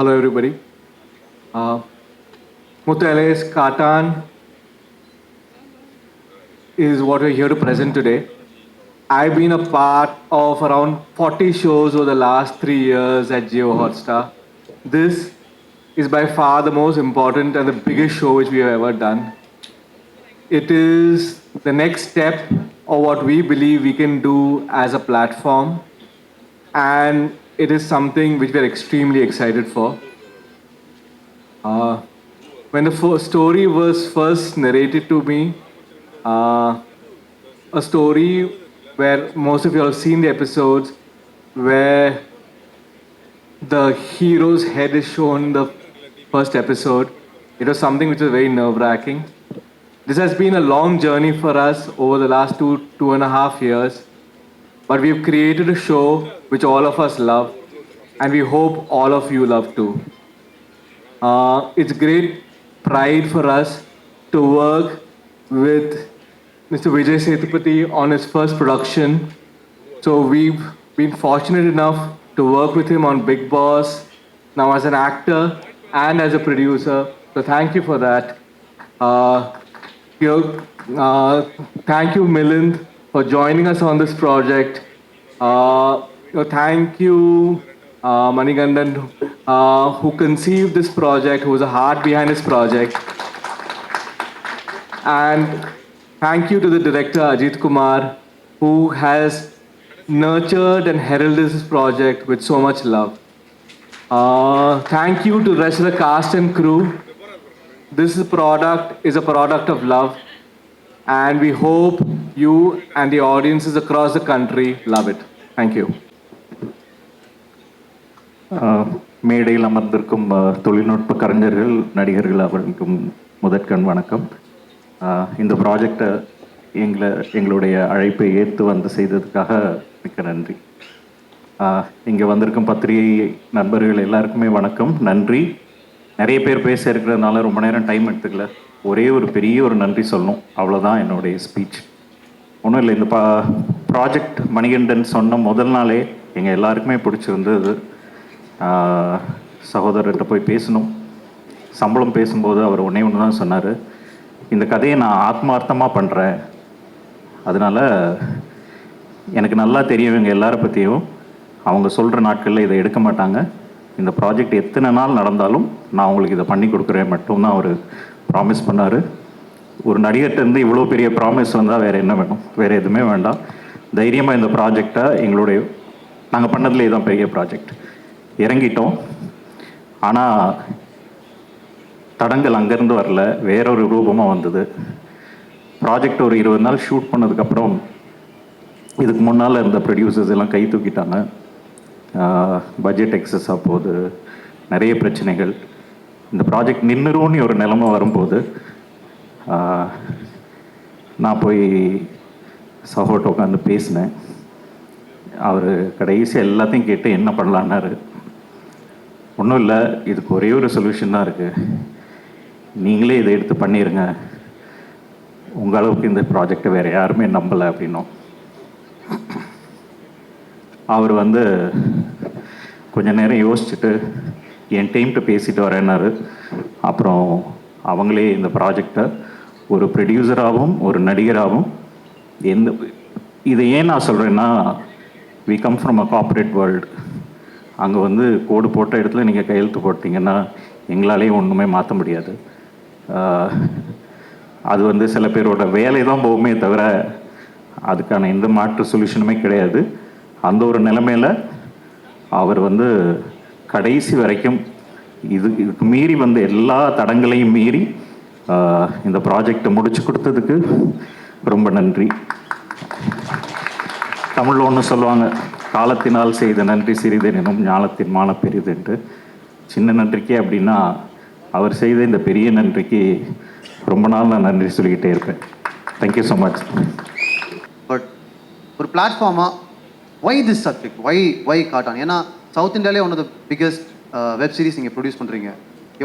Hello, everybody. Uh, Mutale's Katan is what we're here to present today. I've been a part of around 40 shows over the last 3 years at Geo Hotstar. This is by far the most important and the biggest show which we have ever done. It is the next step of what we believe we can do as a platform, and it is something which we're extremely excited for. Uh, when the story was first narrated to me, uh, a story where most of you have seen the episodes where the hero's head is shown in the first episode. It was something which was very nerve-wracking. This has been a long journey for us over the last 2.5 years, but we've created a show which all of us love, and we hope all of you love too. It's great pride for us to work with Mr. Vijay Sethupathi on his first production. So we've been fortunate enough to work with him on Big Boss, now as an actor and as a producer. So thank you for that. Uh, Thank you, Milind, for joining us on this project. Thank you, Manigandan, who conceived this project, who was the heart behind this project. And thank you to the director, Ajit Kumar, who has nurtured and heralded this project with so much love. Thank you to the rest of the cast and crew. This product is a product of love, and we hope you and the audiences across the country love it. Thank you. மேடையில் அமர்ந்திருக்கும் தொழில்நுட்ப கலைஞர்கள், நடிகர்கள் அவர்களுக்கும் முதற்கண் வணக்கம். இந்த ப்ராஜெக்டை எங்களுடைய அழைப்பை ஏற்று வந்து செய்ததுக்காக மிக்க நன்றி. இங்கே வந்திருக்கும் பத்திரிகை நண்பர்கள் எல்லாருக்குமே வணக்கம், நன்றி. நிறைய பேர் பேச இருக்கிறதுனால ரொம்ப நேரம் டைம் எடுத்துக்கல. ஒரே ஒரு பெரிய ஒரு நன்றி சொல்லணும், அவ்வளோதான் என்னுடைய ஸ்பீச். ஒன்றும் இல்லை, இந்த ப்ராஜெக்ட் மணிகண்டன் சொன்ன முதல் நாளே எங்கள் எல்லாருக்குமே பிடிச்சிருந்தது. சகோதரர்கிட்ட போய் பேசணும். சம்பளம் பேசும்போது அவர் ஒன்றே ஒன்று தான் சொன்னார், இந்த கதையை நான் ஆத்மார்த்தமாக பண்ணுறேன், அதனால் எனக்கு நல்லா தெரியும் இவங்க எல்லாரை பற்றியும், அவங்க சொல்கிற நாட்களில் இதை எடுக்க மாட்டாங்க, இந்த ப்ராஜெக்ட் எத்தனை நாள் நடந்தாலும் நான் உங்களுக்கு இதை பண்ணி கொடுக்குறேன் மட்டும்தான் அவர் ப்ராமிஸ் பண்ணார். ஒரு நடிகர்கிட்டருந்து இவ்வளோ பெரிய ப்ராமிஸ் வந்தால் வேறு என்ன வேணும்? வேறு எதுவுமே வேண்டாம். தைரியமாக இந்த ப்ராஜெக்டை நாங்கள் பண்ணதுலேயே தான் பெரிய ப்ராஜெக்ட் இறங்கிட்டோம். ஆனால் தடங்கள் அங்கேருந்து வரல, வேறொரு ரூபமாக வந்தது. ப்ராஜெக்ட் ஒரு 20 நாள் ஷூட் பண்ணதுக்கப்புறம் இதுக்கு முன்னால் இருந்த ப்ரொடியூசர்ஸ் எல்லாம் கை தூக்கிட்டாங்க. பட்ஜெட் எக்ஸஸாக போகுது, நிறைய பிரச்சனைகள். இந்த ப்ராஜெக்ட் நின்றுரும்னு ஒரு நிலைமை வரும்போது நான் போய் சகோட்ட உட்காந்து பேசினேன். அவர் கடைசியாக எல்லாத்தையும் கேட்டு என்ன பண்ணலான்னாரு. ஒன்றும் இல்லை, இதுக்கு ஒரே ஒரு சொல்யூஷன் தான் இருக்குது, நீங்களே இதை எடுத்து பண்ணிடுங்க, உங்கள் அளவுக்கு இந்த ப்ராஜெக்டை வேறு யாருமே நம்பலை அப்படின்னோம். அவர் கொஞ்சம் நேரம் யோசிச்சுட்டு என் டீம்கிட்ட பேசிட்டு வரேன்னாரு. அப்புறம் அவங்களே இந்த ப்ராஜெக்டை ஒரு ப்ரொடியூசராகவும் ஒரு நடிகராகவும் இதை ஏன் நான் சொல்கிறேன்னா, we come from a corporate world. அங்கே கோடு போட்ட இடத்துல நீங்கள் கையெழுத்து போட்டிங்கன்னா எங்களாலேயும் ஒன்றுமே மாற்ற முடியாது. அது சில பேரோட வேலை தான் போகுமே தவிர அதுக்கான எந்த மாற்று சொல்யூஷனுமே கிடையாது. அந்த ஒரு நிலைமையில் அவர் கடைசி வரைக்கும் இதுக்கு மீறி எல்லா தடங்களையும் மீறி இந்த ப்ராஜெக்டை முடிச்சு கொடுத்ததுக்கு ரொம்ப நன்றி. தமிழில் ஒன்று சொல்லுவாங்க, காலத்தினால் செய்த நன்றி சிறிதெனும் ஞானத்தின் மான பெரிது என்று. சின்ன நன்றிக்கே அப்படின்னா அவர் செய்த இந்த பெரிய நன்றிக்கு ரொம்ப நாள் நான் நன்றி சொல்லிக்கிட்டே இருப்பேன். Thank you so much. பட் ஒரு பிளாட்ஃபார்மாக why this subject, why Kaattaan? ஏன்னா சவுத் இந்தியாவிலே one of the biggest web series நீங்கள் ப்ரொடியூஸ் பண்ணுறீங்க,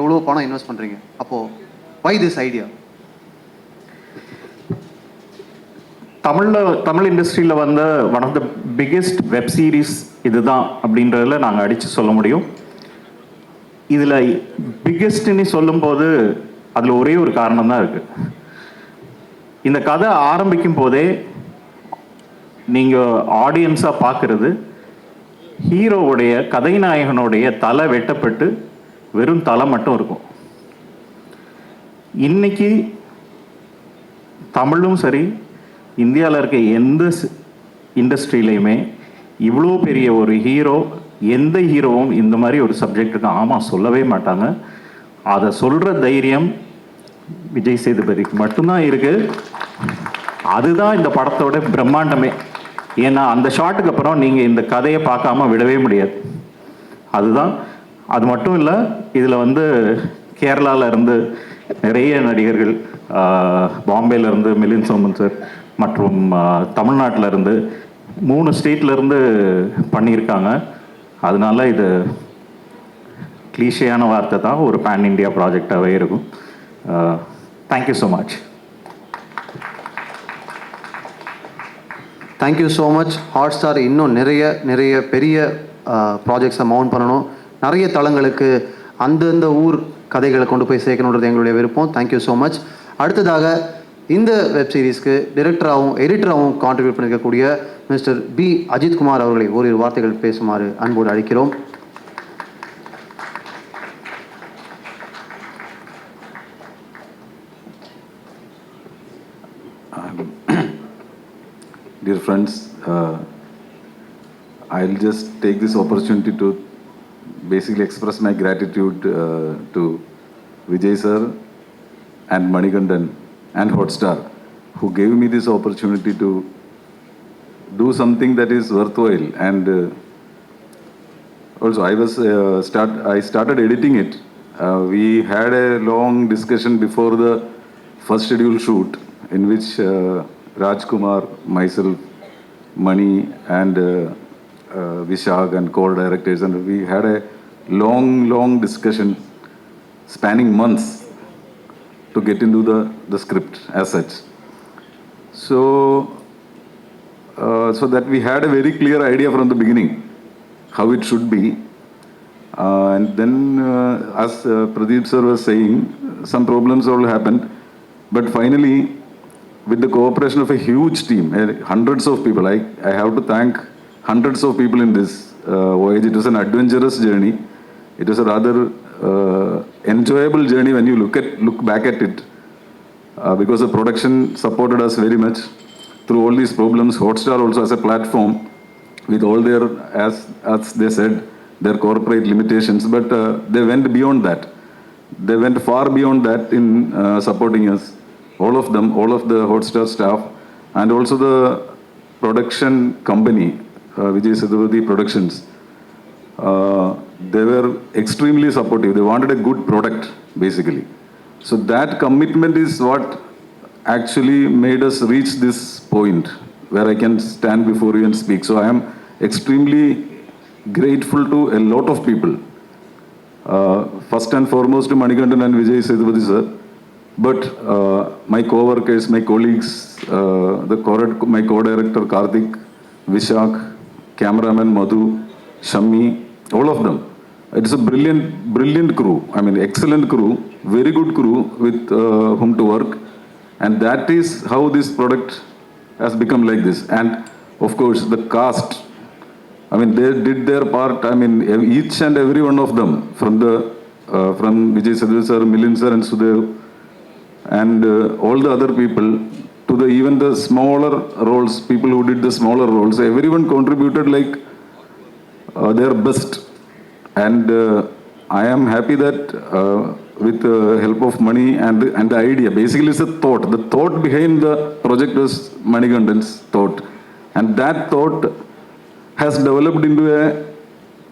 எவ்வளோ பணம் இன்வெஸ்ட் பண்ணுறீங்க, அப்போது ஒய் திஸ் ஐடியா? தமிழ் இண்டஸ்ட்ரியில் one of the biggest web series இதுதான் அப்படின்றதில் நாங்கள் அடித்து சொல்ல முடியும். இதில் பிக்கெஸ்ட்னு சொல்லும்போது அதில் ஒரே ஒரு காரணம் தான் இருக்குது. இந்த கதை ஆரம்பிக்கும் போதே நீங்கள் ஆடியன்ஸாக பார்க்குறது ஹீரோவுடைய கதைநாயகனுடைய தலை வெட்டப்பட்டு வெறும் தலை மட்டும் இருக்கும். இன்னைக்கு தமிழும் சரி, இந்தியாவில் இருக்க எந்த இண்டஸ்ட்ரியிலையுமே இவ்வளோ பெரிய ஒரு ஹீரோ, எந்த ஹீரோவும் இந்த மாதிரி ஒரு சப்ஜெக்டுக்கு ஆமாம் சொல்லவே மாட்டாங்க. அதை சொல்கிற தைரியம் விஜய் சேதுபதிக்கு மட்டும்தான் இருக்குது. அதுதான் இந்த படத்தோட பிரம்மாண்டமே. ஏன்னா அந்த ஷாட்டுக்கு அப்புறம் நீங்கள் இந்த கதையை பார்க்காம விடவே முடியாது. அதுதான். அது மட்டும் இல்லை, இதில் வந்து கேரளாவில் இருந்து நிறைய நடிகர்கள், பாம்பேலேருந்து மிலிந்த் சோமன் சார் மற்றும் தமிழ்நாட்டில் இருந்து 3 ஸ்டேட்லேருந்து பண்ணியிருக்காங்க. அதனால இது கிளீஷையான வார்த்தை தான், ஒரு பேன் இண்டியா ப்ராஜெக்டாகவே இருக்கும். Thank you so much. Thank you so much. Hot star இன்னும் நிறைய பெரிய ப்ராஜெக்ட்ஸை மவுண்ட் பண்ணணும். நிறைய தளங்களுக்கு அந்தந்த ஊர் கதைகளை கொண்டு போய் சேர்க்கணுன்றது எங்களுடைய விருப்பம். Thank you so much. அடுத்ததாக இந்த வெப் சீரிஸ்க்கு டைரக்டராகவும் எடிட்டராகவும் கான்ட்ரிபியூட் பண்ணியிருக்கக்கூடிய மிஸ்டர் பி அஜித்குமார் அவர்களை ஓரிரு வார்த்தைகள் பேசுமாறு அன்போடு அழைக்கிறோம். Dear friends, I'll just take this opportunity to basically express my gratitude to Vijay sir and Manikandan and Hotstar, who gave me this opportunity to do something that is worthwhile. And also I started editing it. We had a long discussion before the first scheduled shoot, in which Rajkumar, myself, Mani and Vishag and co-directors, and we had a long discussion spanning months to get into the script as such. So that we had a very clear idea from the beginning how it should be. And then as Pradeep sir was saying, some problems all happened, but finally, with the cooperation of a huge team, hundreds of people, I have to thank hundreds of people in this voyage. It was an adventurous journey. It was a rather enjoyable journey when you look back at it, because the production supported us very much through all these problems. Hotstar also as a platform with all their, as they said, their corporate limitations, but they went beyond that. They went far beyond that in supporting us. All of them, all of the Hotstar staff, and also the production company, Vijay Sethupathi Productions. They were extremely supportive. They wanted a good product, basically. So that commitment is what actually made us reach this point where I can stand before you and speak. So I am extremely grateful to a lot of people. First and foremost to Manikandan and Vijay Sethupathi sir. But my co-workers, my colleagues, my co-director Karthik, Vishak, cameraman Madhu, Shammi, all of them. It's a brilliant crew. I mean, excellent crew, very good crew with whom to work. And that is how this product has become like this. And of course, the cast, I mean, they did their part. I mean, each and every one of them, from Vijay Sethupathi sir, Milind sir and Sudev, and all the other people, to even the smaller roles, people who did the smaller roles, everyone contributed like their best. And I am happy that with the help of money and the idea, basically it's the thought behind the project was Manikandan's thought, and that thought has developed into a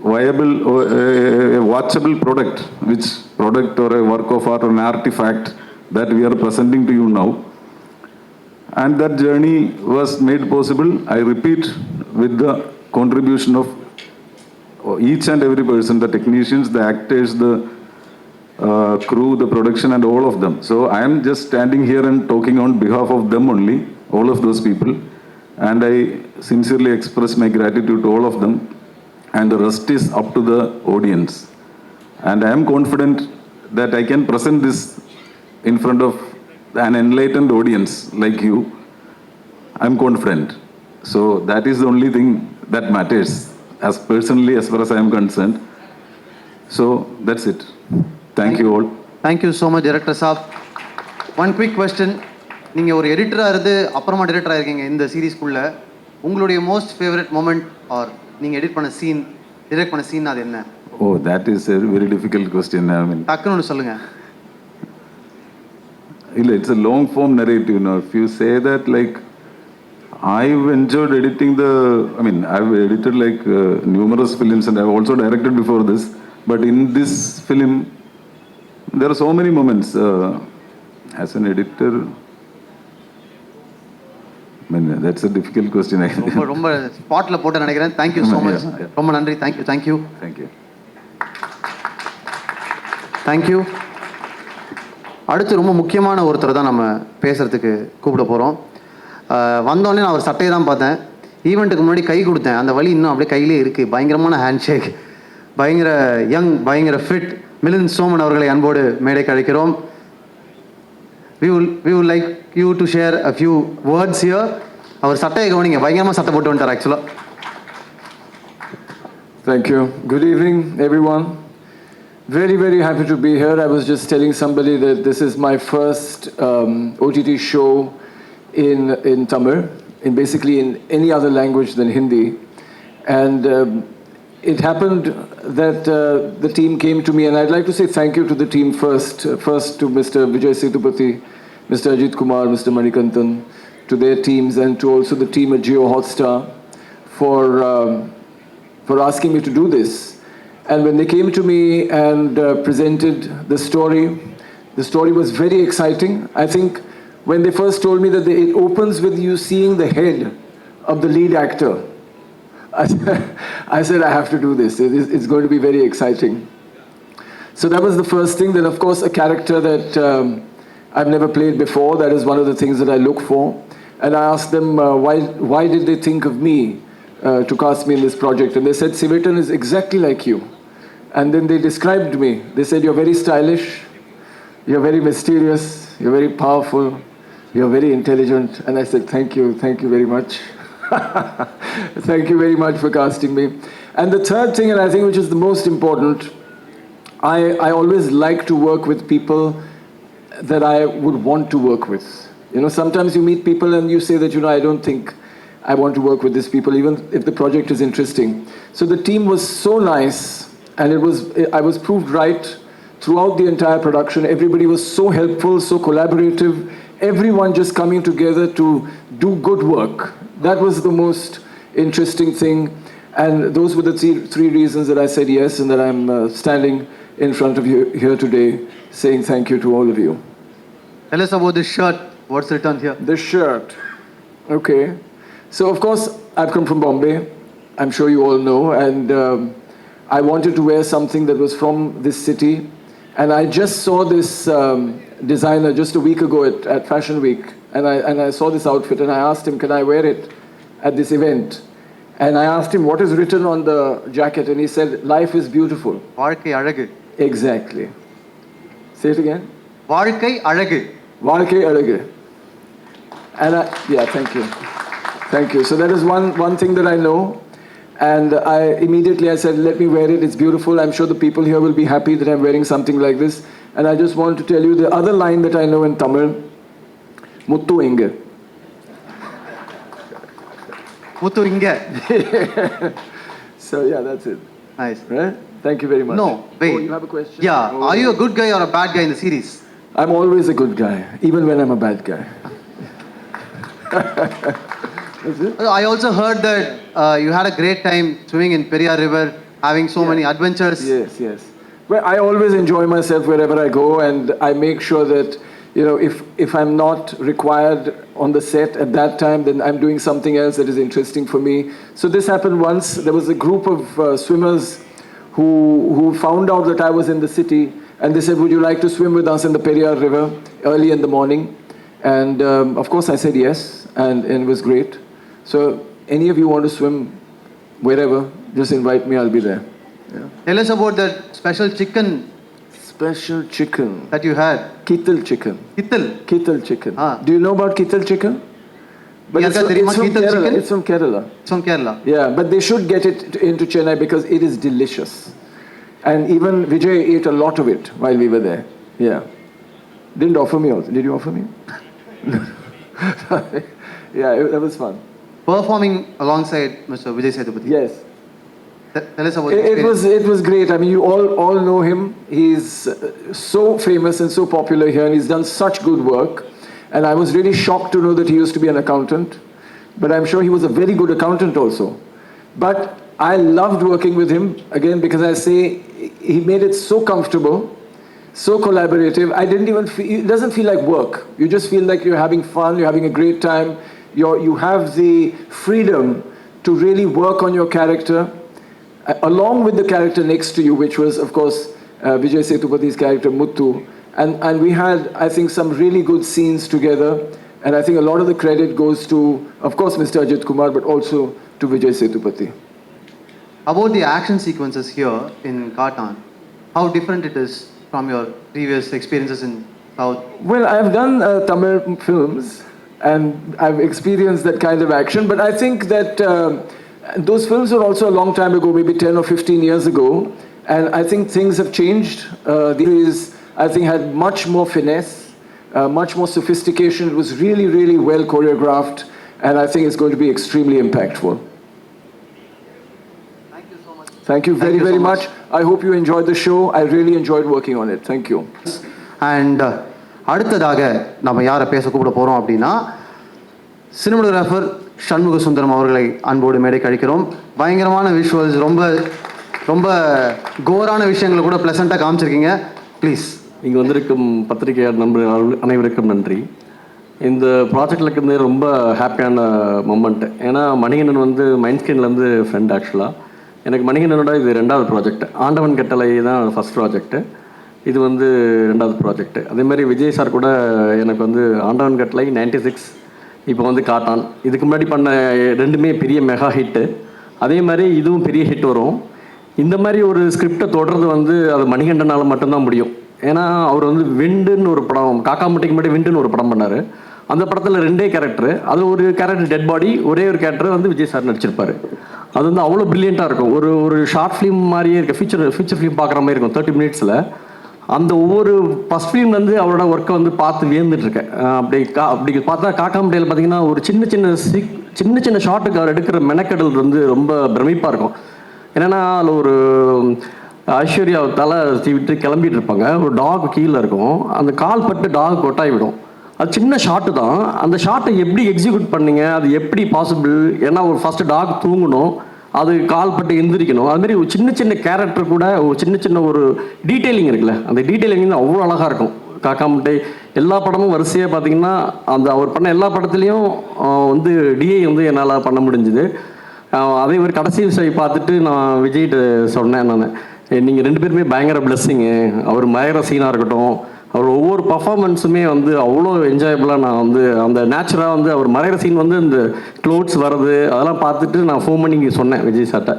viable or a watchable product or a work of art or an artifact that we are presenting to you now. And that journey was made possible, I repeat, with the contribution of each and every person, the technicians, the actors, the crew, the production, and all of them. So I am just standing here and talking on behalf of them only, all of those people. And I sincerely express my gratitude to all of them. And the rest is up to the audience. And I am confident that I can present this in front of an enlightened audience like you. I'm confident. So that is the only thing that matters, as personally, as far as I am concerned. So that's it. Thank you all. Thank you so much director சாப். One quick question. நீங்கள் ஒரு எடிட்டராக இருந்து அப்புறமா டைரக்டராக இருக்கீங்க இந்த சீரீஸ்க்குள்ள. உங்களுடைய most favourite moment R நீங்கள் டைரக்ட் பண்ண சீன் அது என்ன? Oh, that is a very difficult question. I mean, டக்குன்னு ஒன்று சொல்லுங்கள். it's a long form narrative. If you say that, like, I've enjoyed editing I've edited like numerous films, and I've also directed before this. But in this film, there are so many moments. As an editor, that's a difficult question. ரொம்ப ஸ்பாட்டில் போட்டு நினைக்கிறேன். Thank you so much. ரொம்ப நன்றி. Thank you. Thank you. Thank you. அடுத்து ரொம்ப முக்கியமான ஒருத்தர் தான் நம்ம பேசுகிறதுக்கு கூப்பிட போகிறோம். வந்தோடனே நான் ஒரு சட்டையை தான் பார்த்தேன். ஈவெண்ட்டுக்கு முன்னாடி கை கொடுத்தேன். அந்த வலி இன்னும் அப்படியே கையிலே இருக்குது. பயங்கரமான ஹேண்ட் ஷேக். பயங்கர யங், பயங்கர ஃபிட் மிலிந்த் சோமன் அவர்களை அன்போடு மேடைக்கு அழைக்கிறோம். we would like you to share a few words here. அவர் சட்டையை கவனிங்க. பயங்கரமாக சட்டை போட்டு வந்துட்டார் ஆக்சுவலாக. Thank you. Good evening, everyone. Very, very happy to be here. I was just telling somebody that this is my first OTT show in Tamil, basically in any other language than Hindi. And it happened that the team came to me, and I'd like to say thank you to the team first to Mr. Vijay Sethupathi, Mr. Ajit Kumar, Mr. Manikantan, to their teams, and to also the team at Jio Hotstar for asking me to do this. And when they came to me and presented the story was very exciting. I think when they first told me that it opens with you seeing the head of the lead actor, I said, I have to do this. It's going to be very exciting. So that was the first thing. Then, of course, a character that I've never played before. That is one of the things that I look for. And I asked them, why did they think of me to cast me in this project? And they said, Sivetan is exactly like you. And then they described me. They said, you're very stylish, you're very mysterious, you're very powerful, you're very intelligent. And I said, thank you very much. Thank you very much for casting me. And the third thing, and I think which is the most important, I always like to work with people that I would want to work with. Sometimes you meet people and you say that, I don't think I want to work with these people, even if the project is interesting. So the team was so nice, and I was proved right throughout the entire production. Everybody was so helpful, so collaborative, everyone just coming together to do good work. That was the most interesting thing, and those were the three reasons that I said yes, and that I'm standing in front of you here today saying thank you to all of you. Tell us about this shirt. What's written here? The shirt. Okay. So, of course, I've come from Bombay. I'm sure you all know, and I wanted to wear something that was from this city, and I just saw this designer just a week ago at Fashion Week, and I saw this outfit, and I asked him, can I wear it at this event? And I asked him, what is written on the jacket? And he said, life is beautiful. வாழ்க்கை அழகு. Exactly. Say it again. வாழ்க்கை அழகு. வாழ்க்கை அழகு. And thank you. So that is one thing that I know. And I said, let me wear it. It's beautiful. I'm sure the people here will be happy that I'm wearing something like this. And I just want to tell you the other line that I know in Tamil. Muthu inga. Muthu inga. So that's it. Nice. Right? Thank you very much. No, wait. Oh, you have a question? Yeah. Are you a good guy or a bad guy in the series? I'm always a good guy, even when I'm a bad guy. I also heard that you had a great time swimming in Periyar River, having so many adventures. Yes. Well, I always enjoy myself wherever I go, and I make sure that, if I'm not required on the set at that time, then I'm doing something else that is interesting for me. So this happened once. There was a group of swimmers who found out that I was in the city, and they said, would you like to swim with us in the Periyar River early in the morning? And of course I said yes, and it was great. So any of you want to swim wherever, just invite me, I'll be there. Tell us about that special chicken Special chicken. that you had. Kittel chicken. Kittal. Kittel chicken. Ah. Do you know about Kittel chicken? Yarka theriyuma from Kittel Kerala. chicken? It's from Kerala. It's from Kerala. Yeah, but they should get it into Chennai because it is delicious. And even Vijay ate a lot of it while we were there. Yeah. Didn't offer me also. Did you offer me? Yeah, that was fun. Performing alongside Mr. Vijay Sethupathi. Yes. Tell us about the It experience. was great. I mean, you all know him. He's so famous and so popular here, and he's done such good work. And I was really shocked to know that he used to be an accountant. But I'm sure he was a very good accountant also. But I loved working with him, again, because I say he made it so comfortable, so collaborative. I didn't even feel, it doesn't feel like work. You just feel like you're having fun, you're having a great time. You have the freedom to really work on your character, along with the character next to you, which was, of course, Vijay Sethupathi's character, Muthu. And we had, I think, some really good scenes together. And I think a lot of the credit goes to, of course, Mr. Ajit Kumar, but also to Vijay Sethupathi. About the action sequences here in Katan, how different it is from your previous experiences in South? Well, I've done Tamil films and I've experienced that kind of action, but I think that those films were also a long time ago, maybe 10 or 15 years ago, and I think things have changed. These, I think, had much more finesse, much more sophistication. It was really, really well choreographed, and I think it's going to be extremely impactful. Thank you so much. Thank you Thank very, you so very much. much. I hope you enjoyed the show. I really enjoyed working on it. Thank you. And அடுத்ததாக நம்ம யாரை பேச கூப்பிட போகிறோம் அப்படின்னா cinematographer Shanmuga Sundaram அவர்களை அன்போடு மேடை கழிக்கிறோம். பயங்கரமான விஷுவல்ஸ், ரொம்ப ரொம்ப கோரான விஷயங்களை கூட ப்ளசண்ட்டாக காமிச்சிருக்கீங்க. ப்ளீஸ். இங்கே வந்திருக்கும் பத்திரிகையாளர் நண்பர்கள் அனைவருக்கும் நன்றி. இந்த ப்ராஜெக்டில் இருக்கிறது ரொம்ப ஹாப்பியான மொமெண்ட். ஏன்னா மணிகண்டன் வந்து மைண்ட்ஸ்கிரீன்லேருந்து ஃப்ரெண்ட். ஆக்சுவலாக எனக்கு மணிகண்டனோட இது 2வது ப்ராஜெக்ட். ஆண்டவன் கட்டளை தான் ஃபஸ்ட் ப்ராஜெக்ட்டு, இது வந்து 2வது ப்ராஜெக்ட்டு. அதேமாதிரி விஜய் சார் கூட எனக்கு வந்து ஆண்டவன் கட்டளை 96, இப்போ வந்து காட்டான். இதுக்கு முன்னாடி பண்ண 2மே பெரிய மெகா ஹிட்டு. அதே மாதிரி இதுவும் பெரிய ஹிட் வரும். இந்த மாதிரி ஒரு ஸ்கிரிப்டை தொடர்ந்து வந்து அது மணிகண்டனால் மட்டும்தான் முடியும். ஏன்னா அவர் வந்து விண்டுன்னு ஒரு படம், காக்கா முட்டைக்கு முன்னாடி விண்டுன்னு ஒரு படம் பண்ணார். அந்த படத்தில் 2 கேரக்டரு, அது ஒரு கேரக்டர் டெட் பாடி, ஒரே ஒரு கேரக்டர் வந்து விஜய் சார் நடிச்சிருப்பார். அது வந்து அவ்வளோ ப்ரில்லியண்ட்டாக இருக்கும். ஒரு ஷார்ட் ஃபிலிம் மாதிரியே இருக்க, ஃபீச்சர் ஃபிலிம் பார்க்குற மாதிரி இருக்கும் 30 மினிட்ஸில். அந்த ஒவ்வொரு ஃபஸ்ட் ஃபிலிம்லேருந்து அவரோட ஒர்க்கை வந்து பார்த்து வியந்துட்டுருக்கேன். அப்படி பார்த்தா காக்கா முட்டையில் பார்த்தீங்கன்னா ஒரு சின்ன சின்ன ஷாட்டுக்கு அவர் எடுக்கிற மெனக்கடல் வந்து ரொம்ப பிரமிப்பாக இருக்கும். என்னென்னா அதில் ஒரு ஐஸ்வர்யா தலை விட்டு கிளம்பிட்டு இருப்பாங்க, ஒரு டாக் கீழே இருக்கும், அந்த கால் பட்டு டாக் கொட்டாய் விடும். அது சின்ன ஷாட்டு தான். அந்த ஷாட்டை எப்படி எக்ஸிக்யூட் பண்ணீங்க, அது எப்படி பாசிபிள்? ஏன்னா ஒரு ஃபஸ்ட்டு டாக் தூங்கணும், அது கால் பட்டு எந்திரிக்கணும். அதுமாரி ஒரு சின்ன கேரக்டர் கூட ஒரு சின்ன ஒரு டீட்டெயிலிங் இருக்குல்ல, அந்த டீட்டெயிலிங் வந்து அவ்வளோ அழகாக இருக்கும். காக்கா முட்டை எல்லா படமும் வரிசையாக பார்த்தீங்கன்னா அந்த அவர் பண்ண எல்லா படத்துலேயும் வந்து டிஐ வந்து என்னால் பண்ண முடிஞ்சுது. அதே மாதிரி கடைசி விஷயம் பார்த்துட்டு நான் விஜய்கிட்ட சொன்னேன், நான் நீங்கள் 2 பேருமே பயங்கர பிளெஸ்ஸிங்கு. அவர் மயற சீனாக இருக்கட்டும், அவர் ஒவ்வொரு பர்ஃபார்மன்ஸுமே வந்து அவ்வளோ என்ஜாயபுளாக நான் வந்து அந்த நேச்சுராக வந்து அவர் மறைகிற சீன் வந்து இந்த க்ளோத்ஸ் வர்றது அதெல்லாம் பார்த்துட்டு நான் ஃபோன் பண்ணி சொன்னேன் விஜய் சார்ட்ட,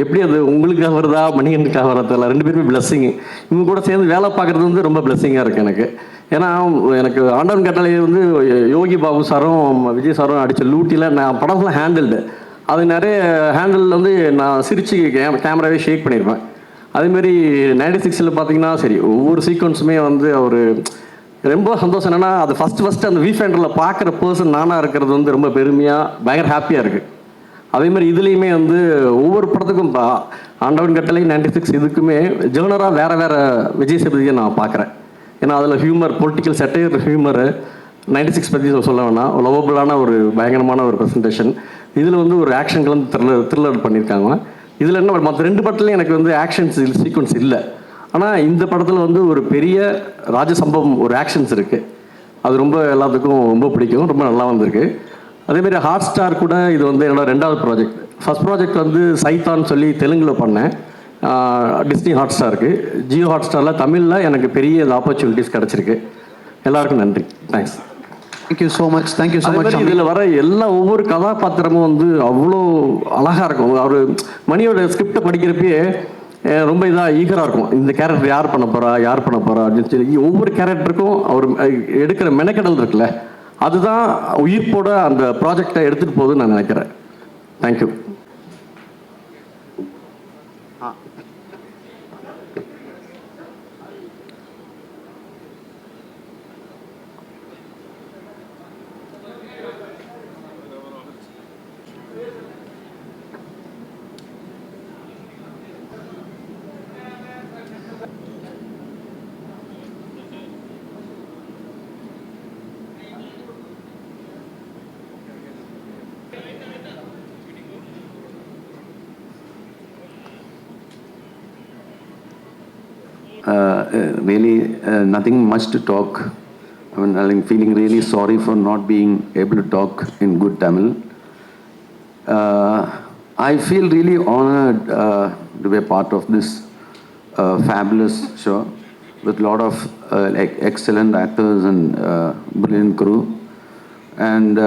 எப்படி அது உங்களுக்காக வருதா மணிகண்டுக்காக வரதில்ல, 2 பேருமே பிளெஸ்ஸிங்கு. இவங்க கூட சேர்ந்து வேலை பார்க்குறது வந்து ரொம்ப பிளெஸ்ஸிங்காக இருக்குது எனக்கு. ஏன்னா எனக்கு ஆண்டவன் கட்டளை வந்து யோகி பாபு சாரும் விஜய் சாரும் அடித்த லூட்டியில் நான் படம்லாம் ஹேண்டில்டு, அது நிறைய ஹேண்டில் வந்து நான் சிரித்து கேமராவே ஷேக் பண்ணியிருப்பேன். அதேமாரி 96ல் பார்த்தீங்கன்னா சரி, ஒவ்வொரு சீக்வன்ஸுமே வந்து அவர் ரொம்ப சந்தோஷம். என்னென்னா அது ஃபஸ்ட்டு அந்த வீஃபேண்டரில் பார்க்குற பர்சன் நானாக இருக்கிறது வந்து ரொம்ப பெருமையாக பயங்கர ஹாப்பியாக இருக்குது. அதேமாதிரி இதுலேயுமே வந்து ஒவ்வொரு படத்துக்கும் ஆண்டவன் கட்டளை 96 இதுக்குமே ஜேர்னராக வேறு விஜய் சேதுபதியை நான் பார்க்குறேன். ஏன்னா அதில் ஹியூமர், பொலிட்டிக்கல் செட்டையர் ஹியூமரு 96 பற்றி சொல்ல வேணாம், லவபுளான ஒரு பயங்கரமான ஒரு ப்ரெசன்டேஷன். இதில் வந்து ஒரு ஆக்ஷன் கலந்து த்ரில்லர் பண்ணியிருக்காங்க. இதில் என்ன மற்ற 2 படத்துலையும் எனக்கு வந்து ஆக்ஷன்ஸ் சீக்வன்ஸ் இல்லை. ஆனால் இந்த படத்தில் வந்து ஒரு பெரிய ராஜசம்பவம் ஒரு ஆக்ஷன்ஸ் இருக்குது. அது ரொம்ப எல்லாத்துக்கும் ரொம்ப பிடிக்கும், ரொம்ப நல்லா வந்திருக்கு. அதேமாரி ஹாட் ஸ்டார் கூட இது வந்து என்னோட 2வது ப்ராஜெக்ட். ஃபஸ்ட் ப்ராஜெக்ட் வந்து சைத்தான்னு சொல்லி தெலுங்கில் பண்ணேன், டிஸ்னி ஹாட் ஸ்டாருக்கு. ஜியோ ஹாட் ஸ்டாரில் தமிழில் எனக்கு பெரிய ஆப்பர்ச்சுனிட்டிஸ் கிடச்சிருக்கு. எல்லாருக்கும் நன்றி, thanks. Thank you so much. Thank you so much. இதில் வர ஒவ்வொரு கதாபாத்திரமும் வந்து அவ்வளோ அழகாக இருக்கும். அவர் மணியோட ஸ்கிரிப்டை படிக்கிறப்பயே ரொம்ப இதாக ஈகராக இருக்கும். இந்த கேரக்டர் யார் பண்ண போகிறா அப்படின்னு சொல்லி ஒவ்வொரு கேரக்டருக்கும் அவர் எடுக்கிற மெனக்கடல் இருக்குல்ல, அதுதான் உயிர்ப்போட அந்த ப்ராஜெக்டை எடுத்துகிட்டு போகுதுன்னு நான் நினைக்கிறேன். Thank you. Really, nothing much to talk. I mean, I'm feeling really sorry for not being able to talk in good Tamil. I feel really honored to be a part of this fabulous show with a lot of excellent actors and brilliant crew. And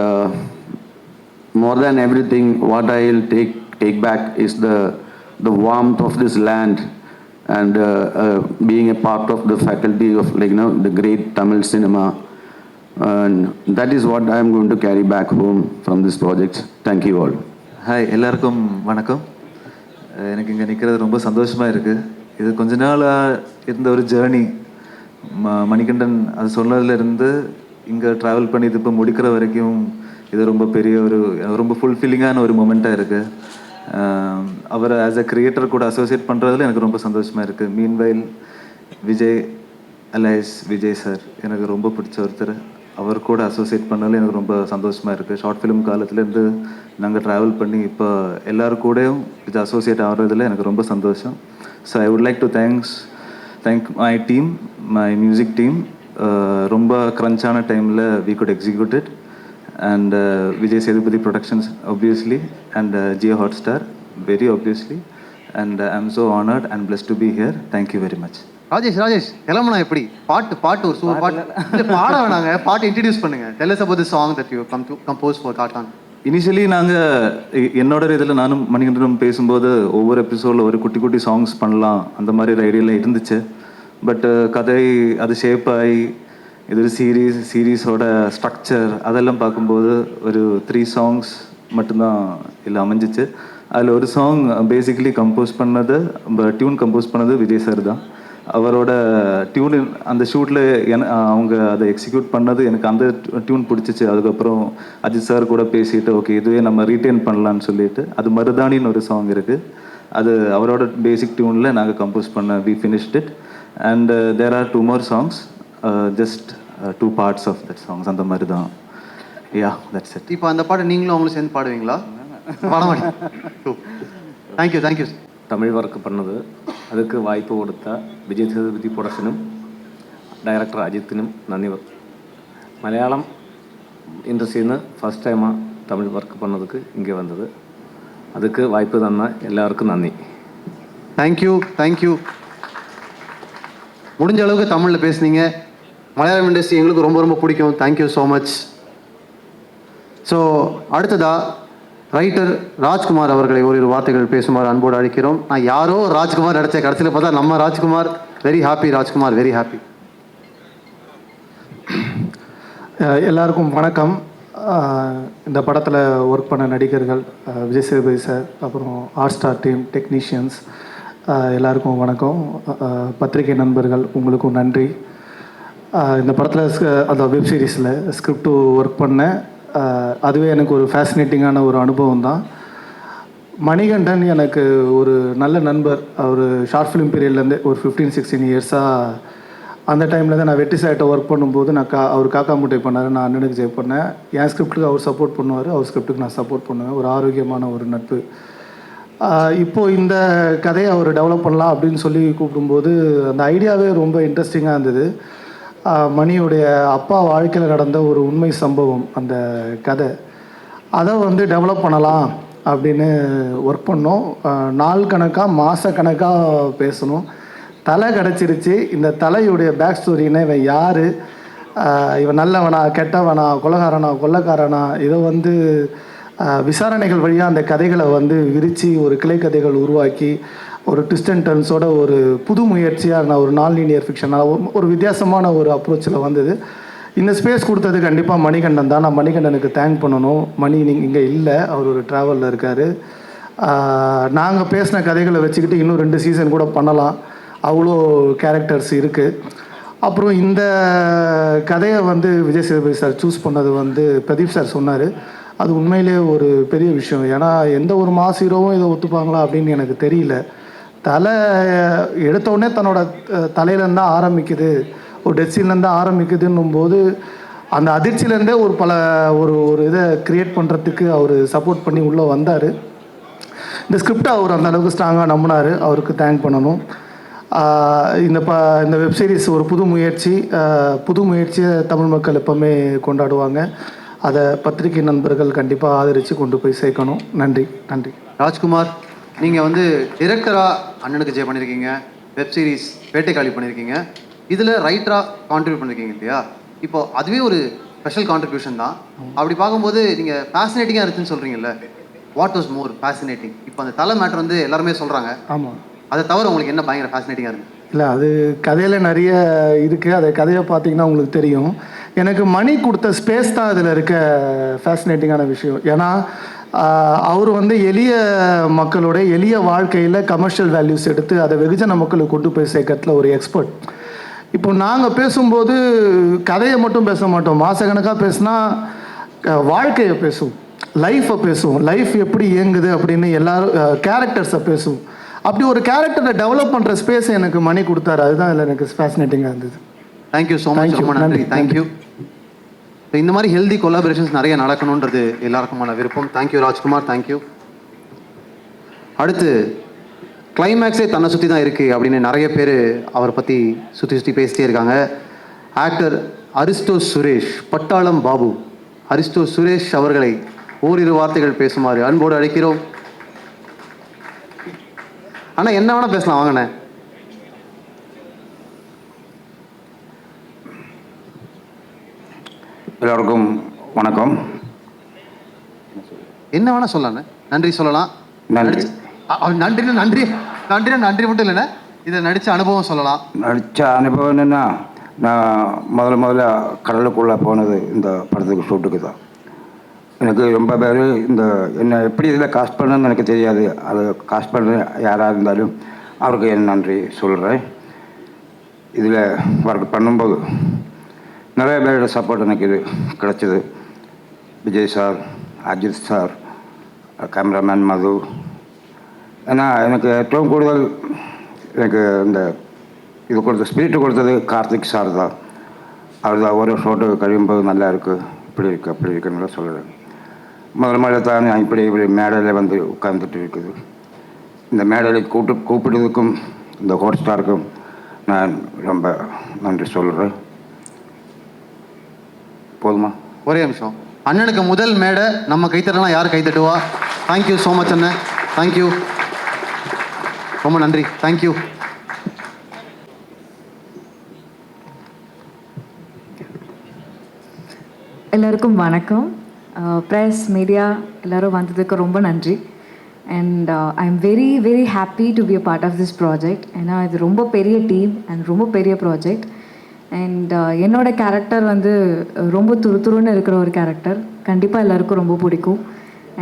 more than everything, what I'll take back is the warmth of this land. And being a part of the faculty of the great Tamil cinema, and that is what I am going to carry back home from this project. Thank you all. Hi, எல்லாருக்கும் வணக்கம். எனக்கு இங்கே நிற்கிறது ரொம்ப சந்தோஷமாக இருக்குது. இது கொஞ்ச நாளாக இருந்த ஒரு ஜேர்னி. மணிகண்டன் அது சொன்னதுலேருந்து இங்கே ட்ராவல் பண்ணி இது இப்போ முடிக்கிற வரைக்கும் இது ரொம்ப பெரிய ரொம்ப ஃபுல்ஃபில்லிங்கான ஒரு மொமெண்ட்டாக இருக்குது. அவரை ஆஸ் அ கிரியேட்டர் கூட அசோசியேட் பண்ணுறதுல எனக்கு ரொம்ப சந்தோஷமாக இருக்குது. Meanwhile Vijay alias Vijay sir எனக்கு ரொம்ப பிடிச்ச ஒருத்தர். அவர் கூட அசோசியேட் பண்ணதில் எனக்கு ரொம்ப சந்தோஷமாக இருக்குது. ஷார்ட் ஃபிலிம் காலத்துலேருந்து நாங்கள் ட்ராவல் பண்ணி இப்போ எல்லோரும் கூடயும் இது அசோசியேட் ஆகிறதுல எனக்கு ரொம்ப சந்தோஷம். So I would like to thank my team, my music team. ரொம்ப க்ரன்ச்சான டைமில் we could execute it. And Vijay Sethupathi Productions, obviously, and Jio Hotstar, very obviously. And I'm so honored and blessed to be here. Thank you very much. Rajesh கிளம்புனா எப்படி? பாட்டு ஒரு super பாட்டு. இல்லை பாட வேணாங்க, பாட்டு இன்ட்ரடியூஸ் பண்ணுங்க. Tell us about the song that you come to compose for Kaattaan. Initially நாங்கள் என்னோட இதில் நானும் மணிகண்டனும் பேசும்போது ஒவ்வொரு எபிசோடில் ஒரு குட்டி குட்டி சாங்ஸ் பண்ணலாம் அந்த மாதிரி ஒரு ஐடியாவில் இருந்துச்சு. பட் கதை அது ஷேப் ஆகி இது ஒரு சீரீஸோட ஸ்ட்ரக்சர் அதெல்லாம் பார்க்கும்போது ஒரு 3 songs மட்டும்தான் இல்லை அமைஞ்சிச்சு. அதில் ஒரு சாங் பேசிக்கலி டியூன் கம்போஸ் பண்ணது விஜய் சார் தான். அவரோட டியூன் அந்த ஷூட்டில் அவங்க அதை எக்ஸிக்யூட் பண்ணது எனக்கு அந்த டியூன் பிடிச்சிச்சு. அதுக்கப்புறம் அஜித் சார் கூட பேசிட்டு ஓகே இதுவே நம்ம ரீட்டைன் பண்ணலான்னு சொல்லிட்டு அது மருதானின்னு ஒரு சாங் இருக்குது. அது அவரோட பேசிக் டியூனில் நாங்கள் கம்போஸ் பண்ண we finished it. And there are 2 more songs. Just 2 parts of that songs அந்த மாதிரி தான். Yeah, that's it. இப்போ அந்த பாட்டு நீங்களும் அவங்களும் சேர்ந்து பாடுவீங்களா? பாட மாட்டேன். தேங்க்யூ. தமிழ் ஒர்க் பண்ணது அதுக்கு வாய்ப்பு கொடுத்த விஜய் சேதுபதி ப்ரொடக்ஷனும் டைரக்டர் அஜித்திനും നന്ദി. மலையாளம் இண்டஸ்ட்ரியில் നിന്ന് ஃபஸ்ட் டைமாக தமிழ் ஒர்க் பண்ணதுக்கு இங்கே வந்தது. அதுக்கு வாய்ப்பு தന്ന எல்லாருக்கும் நன்றி. தேங்க்யூ. முடிஞ்ச அளவுக்கு தமிழில் பேசுனீங்க. மலையாளம் இண்டஸ்ட்ரி எங்களுக்கு ரொம்ப ரொம்ப பிடிக்கும். Thank you so much. ஸோ அடுத்ததாக ரைட்டர் ராஜ்குமார் அவர்களை ஒரு வார்த்தைகள் பேசுமாறு அன்போடு அழைக்கிறோம். நான் யாரோ ராஜ்குமார் நினச்சேன், கடைசியில் பார்த்தா நம்ம Rajkumar. Very happy Rajkumar, very happy. எல்லாருக்கும் வணக்கம். இந்த படத்தில் ஒர்க் பண்ண நடிகர்கள் விஜய் சேதுபதி சார், அப்புறம் ஹாட்ஸ்டார் டீம், டெக்னீஷியன்ஸ் எல்லாருக்கும் வணக்கம். பத்திரிகை நண்பர்கள் உங்களுக்கும் நன்றி. இந்த படத்தில் அந்த வெப் சீரிஸில் ஸ்கிரிப்ட் ஒர்க் பண்ணேன். அதுவே எனக்கு ஒரு ஃபேசினேட்டிங்கான ஒரு அனுபவம் தான். மணிகண்டன் எனக்கு ஒரு நல்ல நண்பர். அவர் ஷார்ட் ஃபிலிம் பீரியட்லேருந்து ஒரு 15-16 இயர்ஸாக அந்த டைமில் தான் நான் வெட்டி சாய்ட்டை ஒர்க் பண்ணும்போது அவர் காக்கா முட்டை பண்ணார், நான் அண்ணனுக்கு ஜெய் பண்ணேன். என் ஸ்கிரிப்டுக்கு அவர் சப்போர்ட் பண்ணுவார், அவர் ஸ்கிரிப்டுக்கு நான் சப்போர்ட் பண்ணுவேன். ஒரு ஆரோக்கியமான ஒரு நட்பு. இப்போது இந்த கதையை அவர் டெவலப் பண்ணலாம் அப்படின்னு சொல்லி கூப்பிடும்போது அந்த ஐடியாவே ரொம்ப இன்ட்ரெஸ்டிங்காக இருந்தது. மணியுடைய அப்பா வாழ்க்கையில் நடந்த ஒரு உண்மை சம்பவம் அந்த கதை. அதை டெவலப் பண்ணலாம் அப்படின்னு ஒர்க் பண்ணோம். நாள் கணக்காக மாதக்கணக்காக பேசணும். தலை கிடச்சிருச்சு. இந்த தலையுடைய பேக் ஸ்டோரின்னா இவன் யார், இவன் நல்லவனா கெட்டவனா கொலைகாரனா கொள்ளைக்காரனா, இதை விசாரணைகள் வழியாக அந்த கதைகளை விரித்து ஒரு கிளை கதைகள் உருவாக்கி ஒரு ட்விஸ்ட் அண்ட் டர்ன்ஸோட ஒரு புது முயற்சியாக நான் ஒரு நான் லீனியர் ஃபிக்ஷன் ஒரு வித்தியாசமான ஒரு அப்ரோச்சில் வந்தது. இந்த ஸ்பேஸ் கொடுத்தது கண்டிப்பாக மணிகண்டன் தான். நான் மணிகண்டனுக்கு தேங்க் பண்ணணும். மணி நீங்கள் இங்கே இல்லை, அவர் ஒரு ட்ராவலில் இருக்கார். நாங்கள் பேசின கதைகளை வச்சுக்கிட்டு இன்னும் 2 சீசன் கூட பண்ணலாம், அவ்வளோ கேரக்டர்ஸ் இருக்குது. அப்புறம் இந்த கதையை வந்து விஜய் சேதுபதி சார் சூஸ் பண்ணது வந்து பிரதீப் சார் சொன்னார். அது உண்மையிலே ஒரு பெரிய விஷயம். ஏன்னா எந்த ஒரு மாஸ் ஹீரோவும் இதை ஒத்துப்பாங்களா அப்படின்னு எனக்கு தெரியல. தலை எடுத்தோடனே தன்னோட தலையிலேருந்து தான் ஆரம்பிக்குது, ஒரு டெஸ்டின்லேருந்து தான் ஆரம்பிக்குதுன்னும் போது அந்த அதிர்ச்சியிலேருந்தே ஒரு இதை க்ரியேட் பண்ணுறதுக்கு அவர் சப்போர்ட் பண்ணி உள்ளே வந்தார். இந்த ஸ்கிரிப்டை அவர் அந்த அளவுக்கு ஸ்ட்ராங்காக நம்பினார். அவருக்கு தேங்க் பண்ணணும். இந்த வெப்சீரிஸ் ஒரு புது முயற்சியை தமிழ் மக்கள் எப்போவுமே கொண்டாடுவாங்க. அதை பத்திரிகை நண்பர்கள் கண்டிப்பாக ஆதரித்து கொண்டு போய் சேர்க்கணும். நன்றி. ராஜ்குமார், நீங்கள் வந்து டிரெக்டராக அண்ணனுக்கு ஜெய் பண்ணியிருக்கீங்க, வெப்சீரிஸ் வேட்டைக்காளி பண்ணியிருக்கீங்க, இதில் ரைட்டராக கான்ட்ரிபியூட் பண்ணியிருக்கீங்க இல்லையா? இப்போ அதுவே ஒரு ஸ்பெஷல் கான்ட்ரிபியூஷன் தான். அப்படி பார்க்கும்போது நீங்கள் ஃபேசினேட்டிங்காக இருக்குன்னு சொல்கிறீங்கல்ல, வாட் வாஸ் மோர் ஃபேசினேட்டிங்? இப்போ அந்த தலை மேட்டர் வந்து எல்லாருமே சொல்கிறாங்க. ஆமாம். அதை தவிர உங்களுக்கு என்ன பயங்கர ஃபேசினேட்டிங்காக இருக்குது? இல்லை, அது கதையில் நிறைய இருக்குது. அதை கதையை பார்த்தீங்கன்னா உங்களுக்கு தெரியும். எனக்கு மணி கொடுத்த ஸ்பேஸ் தான் அதில் இருக்க ஃபேசினேட்டிங்கான விஷயம். ஏன்னா அவர் வந்து எளிய மக்களோட எளிய வாழ்க்கையில் கமர்ஷியல் வேல்யூஸ் எடுத்து அதை வெகுஜன மக்களுக்கு கொண்டு போய் சேர்க்கறதுல ஒரு எக்ஸ்பர்ட். இப்போ நாங்கள் பேசும்போது கதையை மட்டும் பேச மாட்டோம், மாதக்கணக்காக பேசுனா வாழ்க்கையை பேசுவோம், லைஃப்பை பேசுவோம், லைஃப் எப்படி இயங்குது அப்படின்னு எல்லாரும் கேரக்டர்ஸை பேசுவோம். அப்படி ஒரு கேரக்டரை டெவலப் பண்ணுற ஸ்பேஸ் எனக்கு மணி கொடுத்தாரு. அதுதான் இதில் எனக்கு ஃபேசினேட்டிங்காக இருந்தது. Thank you so much. ரொம்ப நன்றி. தேங்க்யூ. இந்த மாதிரி ஹெல்தி கொலாபரேஷன்ஸ் நிறைய நடக்கணுன்றது எல்லாருக்குமான விருப்பம். தேங்க்யூ ராஜ்குமார். தேங்க்யூ. அடுத்து கிளைமேக்ஸே தன்னை சுற்றி தான் இருக்குது அப்படின்னு நிறைய பேர் அவரை பற்றி சுற்றி பேசிட்டே இருக்காங்க. ஆக்டர் அரிஸ்டோ சுரேஷ், பட்டாளம் பாபு அரிஸ்டோ சுரேஷ் அவர்களை ஓரிரு வார்த்தைகள் பேசுமாறு அன்போடு அழைக்கிறோம். ஆனால் என்ன வேணால் பேசலாம், வாங்கண்ணே. எல்லோருக்கும் வணக்கம். என்ன வேணால் சொல்லலாண்ணே. நன்றி சொல்லலாம். நன்றி. நன்றி மட்டும் இல்லைண்ணே, இதில் நடித்த அனுபவம் சொல்லலாம். நடித்த அனுபவம் என்னென்னா, நான் முதல்ல கடலுக்குள்ளே போனது இந்த படத்துக்கு ஷூட்டுக்கு தான். எனக்கு ரொம்ப பேர் என்னை எப்படி இதில் காஸ்ட் பண்ணணும்னு எனக்கு தெரியாது. அது காஸ்ட் பண்ண யாராக இருந்தாலும் அவருக்கு என் நன்றி சொல்கிறேன். இதில் ஒர்க் பண்ணும்போது நிறைய பேரோட சப்போர்ட் எனக்கு இது கிடச்சிது. Vijay sir, Ajith sir, cameraman Madhu. ஏன்னா எனக்கு ഏറ്റവും കൂടുതൽ எனக்கு இது கொடுத்த ஸ்பிரிட் கொடுத்தது கார்த்திக் சார் தான். அவர் தான் ஒரு ஷோட்டு കഴിയുம்போது நல்லா இருக்குது, இப்படி இருக்குது, அப்படி இருக்குன்னு சொல்கிறேன். முதல்ல தான் நான் இப்படி மேடையில் வந்து உட்கார்ந்துட்டு இருக்குது. இந்த மேடையில் கூப்பிடுறதுக்கும் இந்த ஹாட் ஸ்டாருக்கும் நான் ரொம்ப நன்றி சொல்கிறேன். போதுமா? ஒரே நிமிஷம். அண்ணனுக்கு முதல் மேடை நம்ம கைத்தட்டலாம். யார் கைத்தட்டுவா? தேங்க்யூ ஸோ மச் அண்ணன். தேங்க்யூ, ரொம்ப நன்றி. தேங்க்யூ. எல்லாருக்கும் வணக்கம். ப்ரெஸ் மீடியா எல்லோரும் வந்ததுக்கு ரொம்ப நன்றி. And I am very very happy to be a part of this project. ஏன்னா இது ரொம்ப பெரிய டீம் அண்ட் ரொம்ப பெரிய ப்ராஜெக்ட். அண்ட் என்னோடய கேரக்டர் வந்து ரொம்ப துருத்துருன்னு இருக்கிற ஒரு கேரக்டர். கண்டிப்பாக எல்லாருக்கும் ரொம்ப பிடிக்கும்.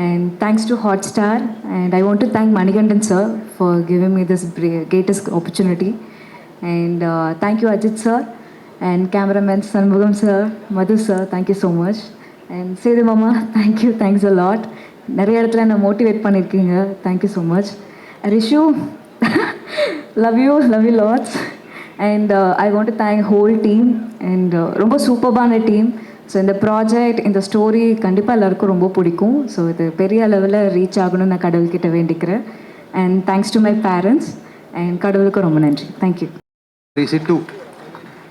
And thanks to Hotstar. And I want to thank Manikandan sir for giving me this greatest opportunity. And thank you Ajith sir and cameraman Sanmugam sir, Madhu sir, thank you so much. And Sedu mama, thanks a lot. நிறைய இடத்துல என்ன motivate பண்ணியிருக்கீங்க. Thank you so much. Rishu, love you lots. And I want to thank whole team and ரொம்ப சூப்பர்பான team. So இந்த project, இந்த story கண்டிப்பாக எல்லாருக்கும் ரொம்ப பிடிக்கும். ஸோ இது பெரிய லெவலில் ரீச் ஆகணும்னு நான் கடவுள்கிட்ட வேண்டிக்கிறேன். And thanks to my parents and கடவுளுக்கு ரொம்ப நன்றி. தேங்க்யூ. சிட்டு.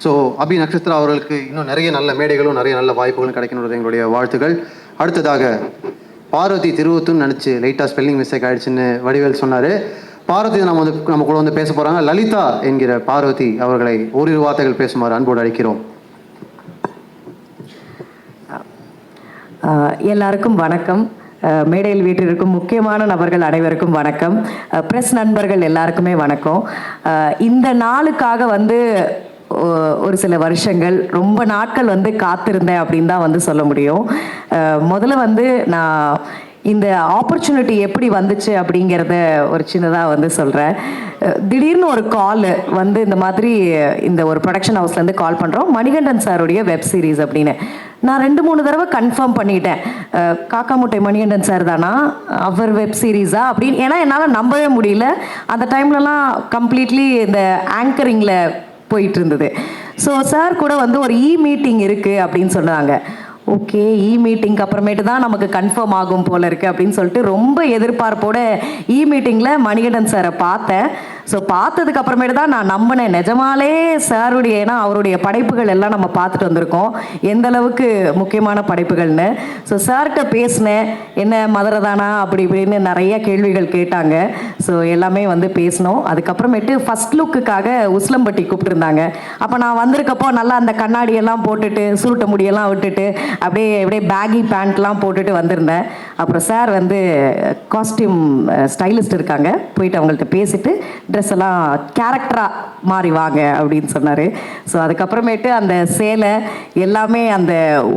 ஸோ அபி நட்சத்திரா அவர்களுக்கு இன்னும் நிறைய நல்ல மேடைகளும் நிறைய நல்ல வாய்ப்புகளும் கிடைக்கணுன்றது எங்களுடைய வாழ்த்துக்கள். அடுத்ததாக பார்வதி திருவத்தூர்னு நினச்சி லைட்டாக ஸ்பெல்லிங் மிஸ்டேக் ஆகிடுச்சுன்னு வடிவேல் சொன்னார். பார்வதி நம்ம கூட வந்து பேச போகிறாங்க. லலிதா என்கிற பார்வதி அவர்களை ஓரிரு வார்த்தைகள் பேசுமாறு அன்போடு அழைக்கிறோம். எல்லாருக்கும் வணக்கம். மேடையில் வீட்டிற்கும் முக்கியமான நபர்கள் அனைவருக்கும் வணக்கம். பிரஸ் நண்பர்கள் எல்லாருக்குமே வணக்கம். இந்த நாளுக்காக வந்து ஒரு சில வருஷங்கள் ரொம்ப நாட்கள் வந்து காத்திருந்தேன் அப்படின்னு தான் வந்து சொல்ல முடியும். முதல்ல வந்து நான் இந்த ஆப்பர்ச்சுனிட்டி எப்படி வந்துச்சு அப்படிங்கிறத ஒரு சின்னதாக வந்து சொல்கிறேன். திடீர்னு ஒரு கால் வந்து இந்த மாதிரி இந்த ஒரு ப்ரொடக்ஷன் ஹவுஸ்லேருந்து கால் பண்ணுறோம், மணிகண்டன் சாருடைய வெப் சீரிஸ் அப்படின்னு. நான் 2-3 தடவை கன்ஃபார்ம் பண்ணிட்டேன், காக்கா முட்டை மணிகண்டன் சார் தானா, அவர் வெப் சீரிஸா அப்படின்னு. ஏன்னா என்னால் நம்பவே முடியல. அந்த டைம்லலாம் கம்ப்ளீட்லி இந்த ஆங்கரிங்கில் போயிட்டு இருந்தது. ஸோ சார் கூட வந்து ஒரு மீட்டிங் இருக்குது அப்படின்னு சொன்னாங்க. ஓகே, மீட்டிங்க்கு அப்புறமேட்டு தான் நமக்கு கன்ஃபார்ம் ஆகும் போல இருக்குது அப்படின்னு சொல்லிட்டு ரொம்ப எதிர்பார்ப்போட மீட்டிங்கில் மணிகண்டன் சாரை பார்த்தேன். ஸோ பார்த்ததுக்கு அப்புறமேட்டு தான் நான் நம்பினேன் நிஜமாலே சாருடைய, ஏன்னா அவருடைய படைப்புகள் எல்லாம் நம்ம பார்த்துட்டு வந்திருக்கோம் எந்த அளவுக்கு முக்கியமான படைப்புகள்னு. ஸோ சார்கிட்ட பேசினேன், என்ன மதுரை தானா அப்படி இப்படின்னு நிறைய கேள்விகள் கேட்டாங்க. ஸோ எல்லாமே வந்து பேசினோம். அதுக்கப்புறமேட்டு ஃபஸ்ட் லுக்குக்காக உஸ்லம்பட்டி கூப்பிட்டுருந்தாங்க. அப்போ நான் வந்திருக்கப்போ நல்லா அந்த கண்ணாடியெல்லாம் போட்டுட்டு சுருட்ட முடியெல்லாம் விட்டுட்டு அப்படியே பேகி பேண்ட்லாம் போட்டுட்டு வந்திருந்தேன். அப்புறம் சார் வந்து காஸ்டியூம் ஸ்டைலிஸ்ட் இருக்காங்க, போயிட்டு அவங்கள்ட்ட பேசிட்டு ட்ரெஸ் எல்லாம் கேரக்டராக மாறி வாங்க அப்படின்னு சொன்னார். ஸோ அதுக்கப்புறமேட்டு அந்த சேலை எல்லாமே அந்த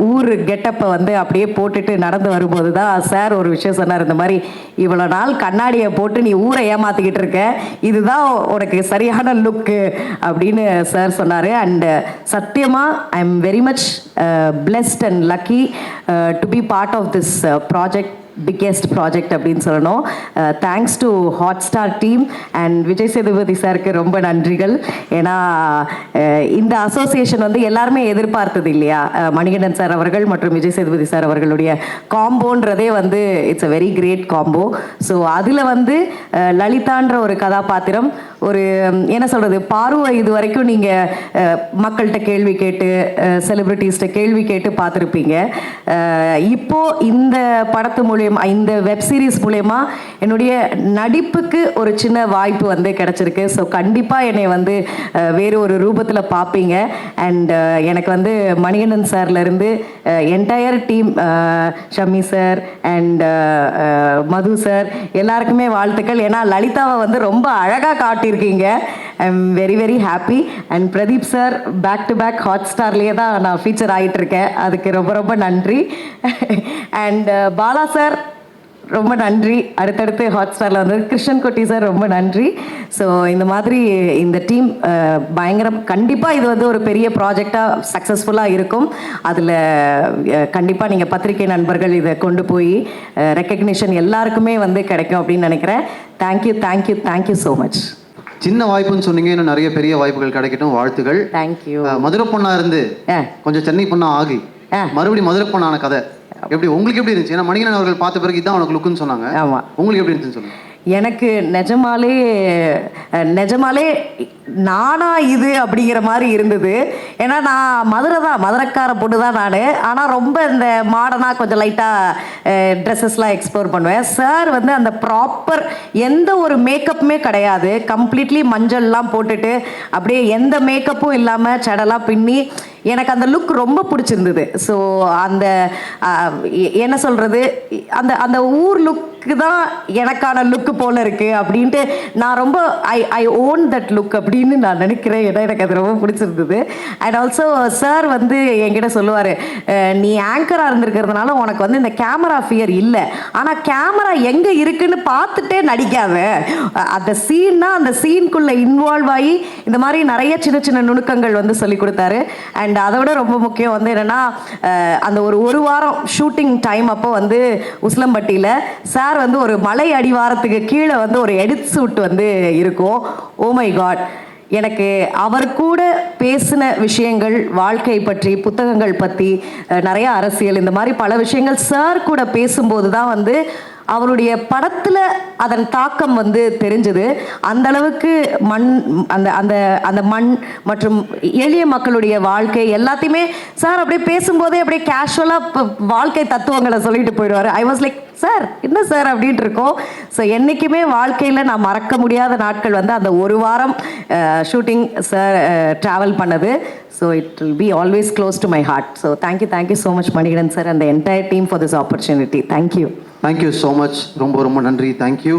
ஊர் கெட்டப்பை வந்து அப்படியே போட்டுட்டு நடந்து வரும்போது தான் சார் ஒரு விஷயம் சொன்னார். இந்த மாதிரி இவ்வளோ நாள் கண்ணாடியை போட்டு நீ ஊரை ஏமாற்றிக்கிட்டு இருக்க, இதுதான் உனக்கு சரியான லுக்கு அப்படின்னு சார் சொன்னார். அண்ட் சத்தியமாக I am very much blessed and lucky to be part of this project, biggest project அப்படின்னு சொல்லணும். Thanks to Hotstar team and Vijay Sethupathi சாருக்கு ரொம்ப நன்றிகள். ஏன்னா இந்த அசோசியேஷன் வந்து எல்லாருமே எதிர்பார்த்தது இல்லையா, மணிகண்டன் சார் அவர்கள் மற்றும் விஜய் சேதுபதி சார் அவர்களுடைய காம்போன்றதே வந்து it's a very great combo. So அதில் வந்து லலிதான்ற ஒரு கதாபாத்திரம், ஒரு என்ன சொல்கிறது, பார்வை இது வரைக்கும் நீங்கள் மக்கள்கிட்ட கேள்வி கேட்டு செலிப்ரிட்டிஸ்கிட்ட கேள்வி கேட்டு பார்த்துருப்பீங்க. இப்போது இந்த படத்து மூலியமாக, இந்த வெப் சீரிஸ் மூலயமா என்னுடைய நடிப்புக்கு ஒரு சின்ன வாய்ப்பு வந்து கிடச்சிருக்கு. ஸோ கண்டிப்பாக என்னை வந்து வேறு ஒரு ரூபத்தில் பார்ப்பீங்க. அண்ட் எனக்கு வந்து மணிகண்டன் சார்லேருந்து entire team, Shammi sir and Madhu sir எல்லாருக்குமே வாழ்த்துக்கள். ஏன்னா லலிதாவை வந்து ரொம்ப அழகாக காட்டியிருக்கீங்க. I am very very happy. And Pradeep sir back to back ஹாட்ஸ்டார்லேயே தான் நான் ஃபீச்சர் ஆகிட்டுருக்கேன், அதுக்கு ரொம்ப ரொம்ப நன்றி. அண்ட் பாலா சார் ரொம்ப நன்றி, அடுத்தடுத்து ஹாட்ஸ்டாரில் வந்து கிருஷ்ணன் குட்டி சார் ரொம்ப நன்றி. ஸோ இந்த மாதிரி இந்த டீம் பயங்கரம். கண்டிப்பாக இது வந்து ஒரு பெரிய ப்ராஜெக்டாக சக்ஸஸ்ஃபுல்லாக இருக்கும். அதில் கண்டிப்பாக நீங்கள் பத்திரிகை நண்பர்கள் இதை கொண்டு போய் ரெக்கக்னிஷன் எல்லாருக்குமே வந்து கிடைக்கும் அப்படின்னு நினைக்கிறேன். Thank you thank you thank you so much. சின்ன வாய்ப்புன்னு சொன்னீங்க, இன்னும் நிறைய பெரிய வாய்ப்புகள் கிடைக்கட்டும், வாழ்த்துகள். தேங்க்யூ. மதுரை பொண்ணா இருந்து கொஞ்சம் சென்னை பொண்ணா ஆகி மறுபடியும் மதுரை பொண்ணான கதை எப்படி உங்களுக்கு எப்படி இருந்துச்சு? ஏன்னா மணிகண்டன் அவர்கள் பார்த்த பிறகு இதான் உனக்கு லுக்குன்னு சொன்னாங்க. ஆமாம், உங்களுக்கு எப்படி இருந்துச்சுன்னு சொல்லுங்க. எனக்கு நிஜமாலே நானா இது அப்படிங்கிற மாதிரி இருந்தது. ஏன்னா நான் மதுரைக்கார பொண்ணு தான் நான். ஆனால் ரொம்ப இந்த மாடர்னாக கொஞ்சம் லைட்டாக ட்ரெஸ்ஸஸ்லாம் எக்ஸ்ப்ளோர் பண்ணுவேன். சார் வந்து அந்த ப்ராப்பர் எந்த ஒரு மேக்கப்புமே கிடையாது, கம்ப்ளீட்லி மஞ்சள்லாம் போட்டுட்டு அப்படியே எந்த மேக்கப்பும் இல்லாமல் சடலாம் பின்னி எனக்கு அந்த லுக் ரொம்ப பிடிச்சிருந்தது. ஸோ அந்த என்ன சொல்கிறது, அந்த ஊர் லுக்கு தான் எனக்கான லுக்கு போல இருக்குது அப்படின்ட்டு நான் ரொம்ப ஐ ஓன் தட் லுக் அப்படின்னு நான் நினைக்கிறேன். ஏன்னா எனக்கு அது ரொம்ப பிடிச்சிருந்தது. அண்ட் ஆல்சோ சார் வந்து என்கிட்ட சொல்லுவார், நீ ஆங்கராக இருந்திருக்கிறதுனால உனக்கு வந்து இந்த கேமரா ஃபியர் இல்லை, ஆனால் கேமரா எங்கே இருக்குன்னு பார்த்துட்டே நடிக்காத, அந்த சீன்னா அந்த சீனுக்குள்ளே இன்வால்வ் ஆகி இந்த மாதிரி நிறைய சின்ன சின்ன நுணுக்கங்கள் வந்து சொல்லி கொடுத்தாரு. அண்ட் அதை விட ரொம்ப முக்கியம் வந்து என்னென்னா, அந்த ஒரு வாரம் ஷூட்டிங் டைம் அப்போ வந்து உஸ்லம்பட்டியில் சார் வந்து ஒரு மலை அடிவாரத்துக்கு கீழே வந்து ஒரு எடிட் சூட் வந்து இருக்கும். ஓ மை காட், எனக்கு அவர் கூட பேசின விஷயங்கள், வாழ்க்கை பற்றி, புத்தகங்கள் பற்றி, நிறைய அரசியல், இந்த மாதிரி பல விஷயங்கள் சார் கூட பேசும்போது தான் வந்து அவருடைய படத்தில் அதன் தாக்கம் வந்து தெரிஞ்சது. அந்த அளவுக்கு அந்த மண் மற்றும் எளிய மக்களுடைய வாழ்க்கை எல்லாத்தையுமே சார் அப்படியே பேசும்போதே அப்படியே கேஷுவலாக வாழ்க்கை தத்துவங்களை சொல்லிட்டு போயிடுவார். ஐ வாஸ் லைக், சார் என்ன சார் அப்படின்ட்டு இருக்கோம். ஸோ என்றைக்குமே வாழ்க்கையில் நான் மறக்க முடியாத நாட்கள் வந்து அந்த ஒரு வாரம் ஷூட்டிங் சார் ட்ராவல் பண்ணது. So it will be always close to my heart. So thank you so much Manikandan sir and the entire team for this opportunity. Thank you. Thank you so much. ரொம்ப ரொம்ப நன்றி. தேங்க்யூ.